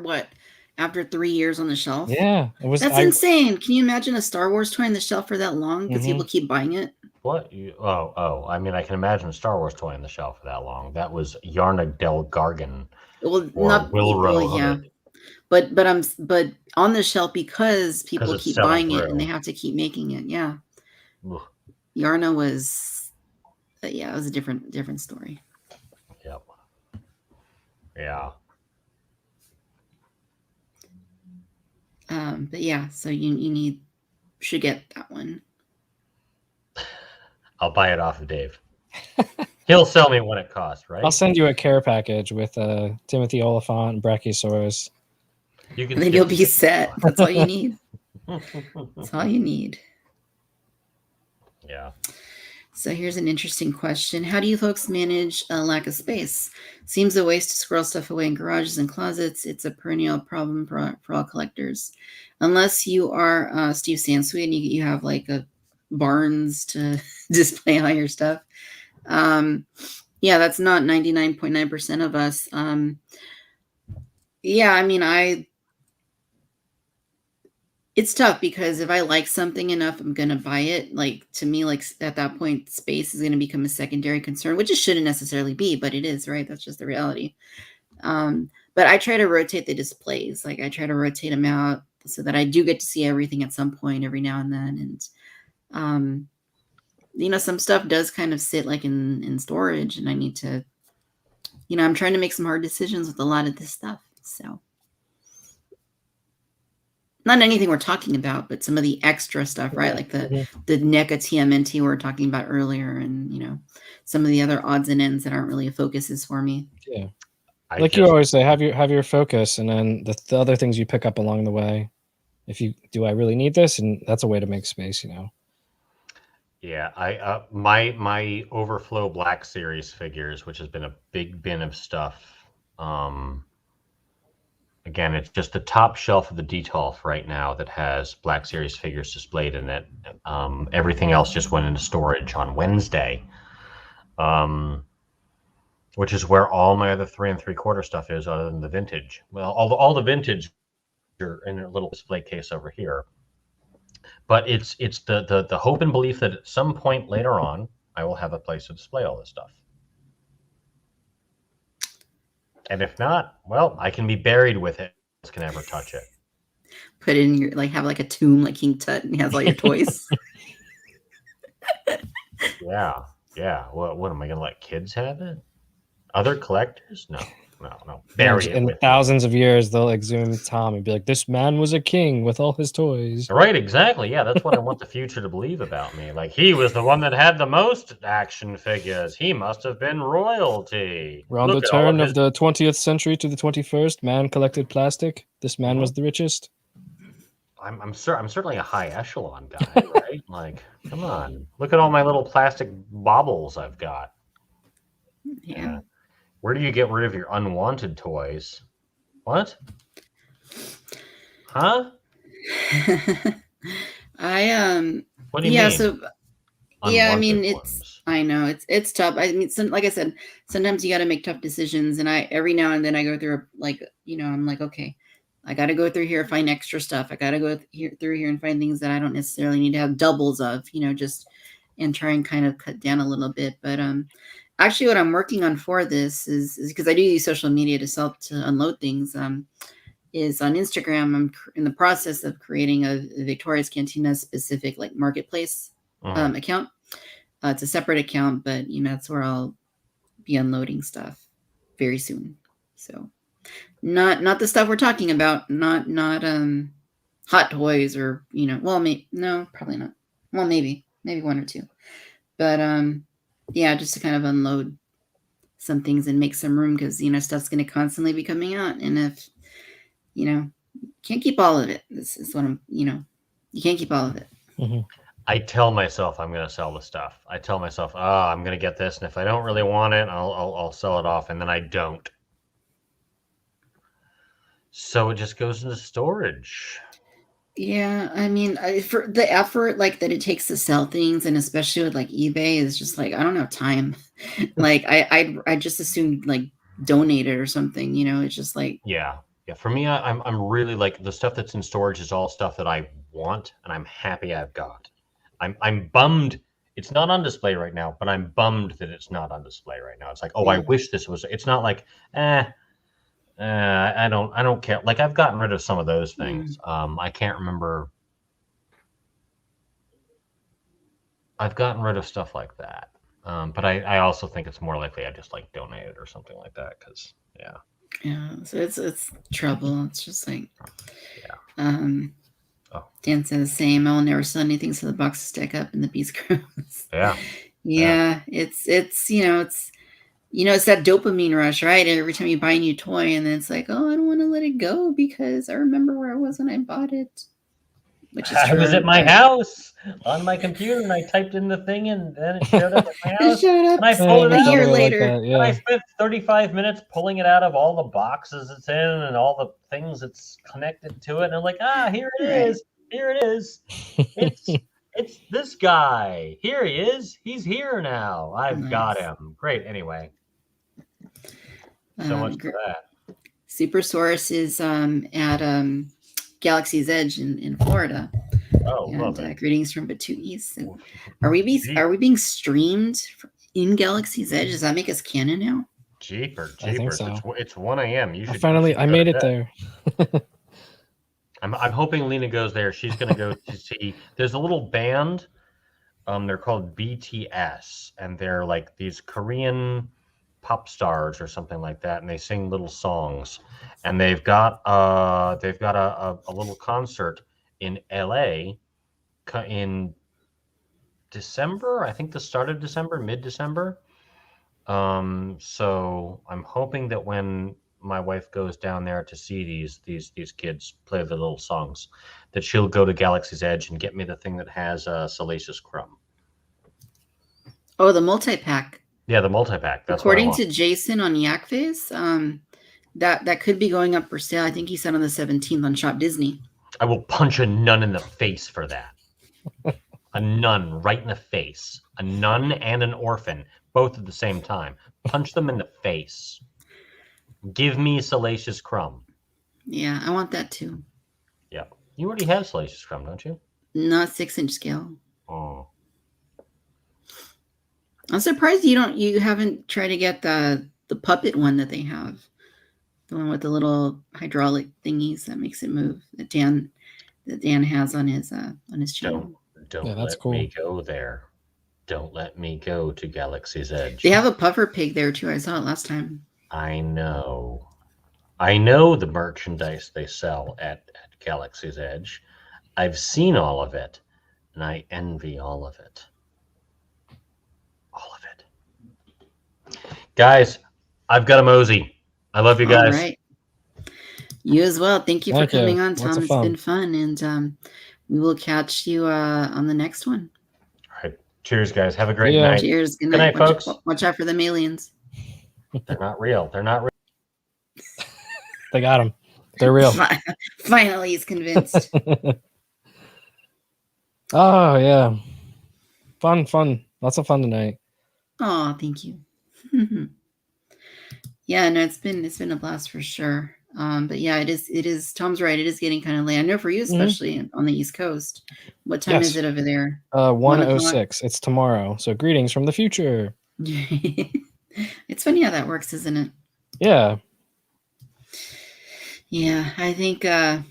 3 years on the shelf? Yeah. That's insane. Can you imagine a Star Wars toy on the shelf for that long? Because people keep buying it? What? I mean, I can imagine a Star Wars toy on the shelf for that long. That was Yarna Del Gargan. Well, not Wilrow. Yeah. But on the shelf because people keep buying it and they have to keep making it. Yeah. Ugh. Yarna was, it was a different story. Yep. Yeah. But yeah, so you should get that one. I'll buy it off of Dave. He'll sell me what it costs, right? I'll send you a care package with Timothy Oliphant and Brachiosaurus. And then you'll be set. That's all you need. That's all you need. Yeah. So here's an interesting question. How do you folks manage a lack of space? Seems a waste to squirrel stuff away in garages and closets. It's a perennial problem for all collectors. Unless you are Steve Sansweet and you have like a barns to display all your stuff. Yeah, that's not 99.9% of us. Yeah, I mean, it's tough because if I like something enough, I'm going to buy it. Like, to me, like at that point, space is going to become a secondary concern, which it shouldn't necessarily be, but it is, right? That's just the reality. But I try to rotate the displays. Like I try to rotate them out so that I do get to see everything at some point every now and then. And, some stuff does kind of sit like in storage and I need to, I'm trying to make some hard decisions with a lot of this stuff. So not anything we're talking about, but some of the extra stuff, right? Like the NECA TMNT we were talking about earlier and, some of the other odds and ends that aren't really focuses for me. Yeah. You always say, have your focus and then the other things you pick up along the way. Do I really need this? And that's a way to make space, Yeah, I my Overflow Black Series figures, which has been a big bin of stuff. Again, it's just the top shelf of the Detolf right now that has Black Series figures displayed in it. Everything else just went into storage on Wednesday, which is where all my other 3 3/4 stuff is, other than the vintage. Well, all the vintage are in a little display case over here. But it's the hope and belief that at some point later on, I will have a place to display all this stuff. And if not, well, I can be buried with it. No one can ever touch it. Put it in your, have like a tomb like King Tut and he has all your toys. Yeah. What am I going to let kids have it? Other collectors? No. Bury it in thousands of years, they'll exhume Tom and be like, this man was a king with all his toys. Right, exactly. Yeah, that's what I want the future to believe about me. Like, he was the one that had the most action figures. He must have been royalty. Around the turn of the 20th century to the 21st, man collected plastic. This man was the richest. I'm certainly a high echelon guy, right? Like, come on, look at all my little plastic baubles I've got. Yeah. Where do you get rid of your unwanted toys? What? Huh? What do you yeah, mean? so yeah, I mean I know it's tough. I mean, like I said, sometimes you got to make tough decisions, and every now and then I go through I'm like, okay, I got to go through here, find extra stuff. I got to go through here and find things that I don't necessarily need to have doubles of, just and try and kind of cut down a little bit. But actually, what I'm working on for this is because I do use social media to unload things. Is on Instagram. I'm in the process of creating a Victoria's Cantina specific marketplace account. It's a separate account, but that's where I'll be unloading stuff very soon. So not the stuff we're talking about, not hot toys or no, probably not. Well, maybe one or two. But yeah, just to kind of unload some things and make some room because stuff's going to constantly be coming out, and if can't keep all of it. This is what you can't keep all of it. Mm-hmm. I tell myself I'm going to sell the stuff. I tell myself, I'm going to get this, and if I don't really want it, I'll sell it off, and then I don't. So it just goes into storage. Yeah, I mean, for the effort that it takes to sell things, and especially with eBay, is just I don't have time. I just assume donate it or something. It's just yeah. For me, I'm really the stuff that's in storage is all stuff that I want, and I'm happy I've got. I'm bummed it's not on display right now, but I'm bummed that it's not on display right now. It's like, I wish this was. It's not I don't care. I've gotten rid of some of those things. I can't remember. I've gotten rid of stuff like that. But I also think it's more likely I just donate it or something like that because yeah. So it's trouble. It's just Dan said the same. I will never sell anything so the boxes stack up and the piece grows. Yeah. It's it's that dopamine rush, right? Every time you buy a new toy, and then it's I don't want to let it go because I remember where I was when I bought it. Which is true. I was at my house on my computer, and I typed in the thing, and then it showed up at my house. It showed up and I pulled it a out. year later. And I spent 35 minutes pulling it out of all the boxes it's in and all the things it's connected to it. And I'm like, here it is. Here it is. It's this guy. Here he is. He's here now. I've got him. Great. Anyway. So much for that. Supersource is at Galaxy's Edge in Florida. Love it. Greetings from Batu East. Are we being streamed in Galaxy's Edge? Does that make us canon now? Jeepers. I think so. It's 1 a.m. You should. I made it there. I'm hoping Lena goes there. She's going to go to see. There's a little band. They're called BTS, and they're these Korean pop stars or something like that, and they sing little songs. And they've got a little concert in LA in December. I think the start of December, mid-December. So I'm hoping that when my wife goes down there to see these kids play the little songs, that she'll go to Galaxy's Edge and get me the thing that has Salacious Crumb. Oh, the multi-pack. Yeah, the multi-pack. That's according to Jason on Yakface. That could be going up for sale. I think he said on the 17th on Shop Disney. I will punch a nun in the face for that. A nun right in the face. A nun and an orphan, both at the same time. Punch them in the face. Give me Salacious Crumb. Yeah, I want that too. Yeah. You already have Salacious Crumb, don't you? Not 6-inch scale. Oh. I'm surprised you haven't tried to get the puppet one that they have. The one with the little hydraulic thingies that makes it move that Dan has on his channel. Don't let me go there. Don't let me go to Galaxy's Edge. They have a puffer pig there too. I saw it last time. I know the merchandise they sell at Galaxy's Edge. I've seen all of it, and I envy all of it. All of it. Guys, I've got a mosey. I love you guys. All right. You as well. Thank you for coming on, Lots Tom. of It's fun. been fun, and we will catch you on the next one. All right. Cheers, guys. Have a great Yeah. night. Cheers. Good Good night, night, folks. Watch out for them aliens. They're not real. They're not real. They got him. They're real. Finally, he's convinced. Oh yeah, fun. Lots of fun tonight. Oh, thank you. Yeah, no, it's been a blast for sure. But yeah, it is. Tom's right. It is getting kind of late. I know for you, especially on the East Coast. What time is it over there? 1:06. It's tomorrow. So greetings from the future. It's funny how that works, isn't it? Yeah. Yeah, I think I'm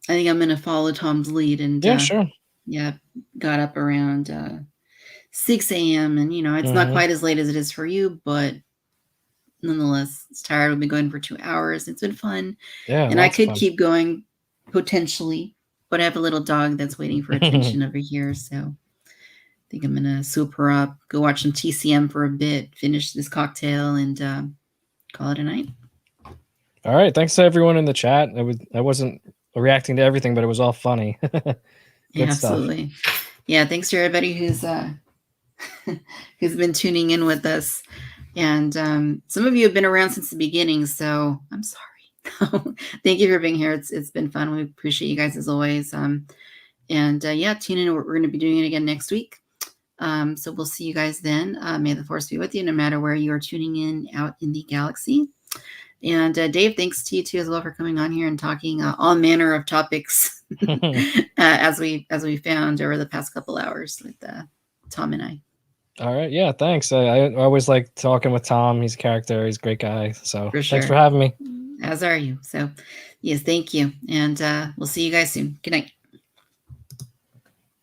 gonna follow Tom's lead and sure. Yeah, got up around 6 a.m. and it's not quite as late as it is for you, but nonetheless, it's tired. We've been going for 2 hours. It's been fun. Yeah, and I could keep going potentially, but I have a little dog that's waiting for attention over here, so I think I'm gonna swoop her up, go watch some TCM for a bit, finish this cocktail, and call it a night. All right. Thanks to everyone in the chat. I wasn't reacting to everything, but it was all funny. Yeah, absolutely. Yeah, thanks to everybody who's been tuning in with us. And some of you have been around since the beginning, so I'm sorry. Thank you for being here. It's been fun. We appreciate you guys as always. And yeah, tune in. We're going to be doing it again next week. So we'll see you guys then. May the force be with you, no matter where you are tuning in out in the galaxy. And Dave, thanks to you too as well for coming on here and talking all manner of topics as we found over the past couple hours with Tom and I. All right. Yeah, thanks. I always like talking with Tom. He's a character. He's a great guy. So thanks for having me. As are you. So yes, thank you. And we'll see you guys soon. Good night.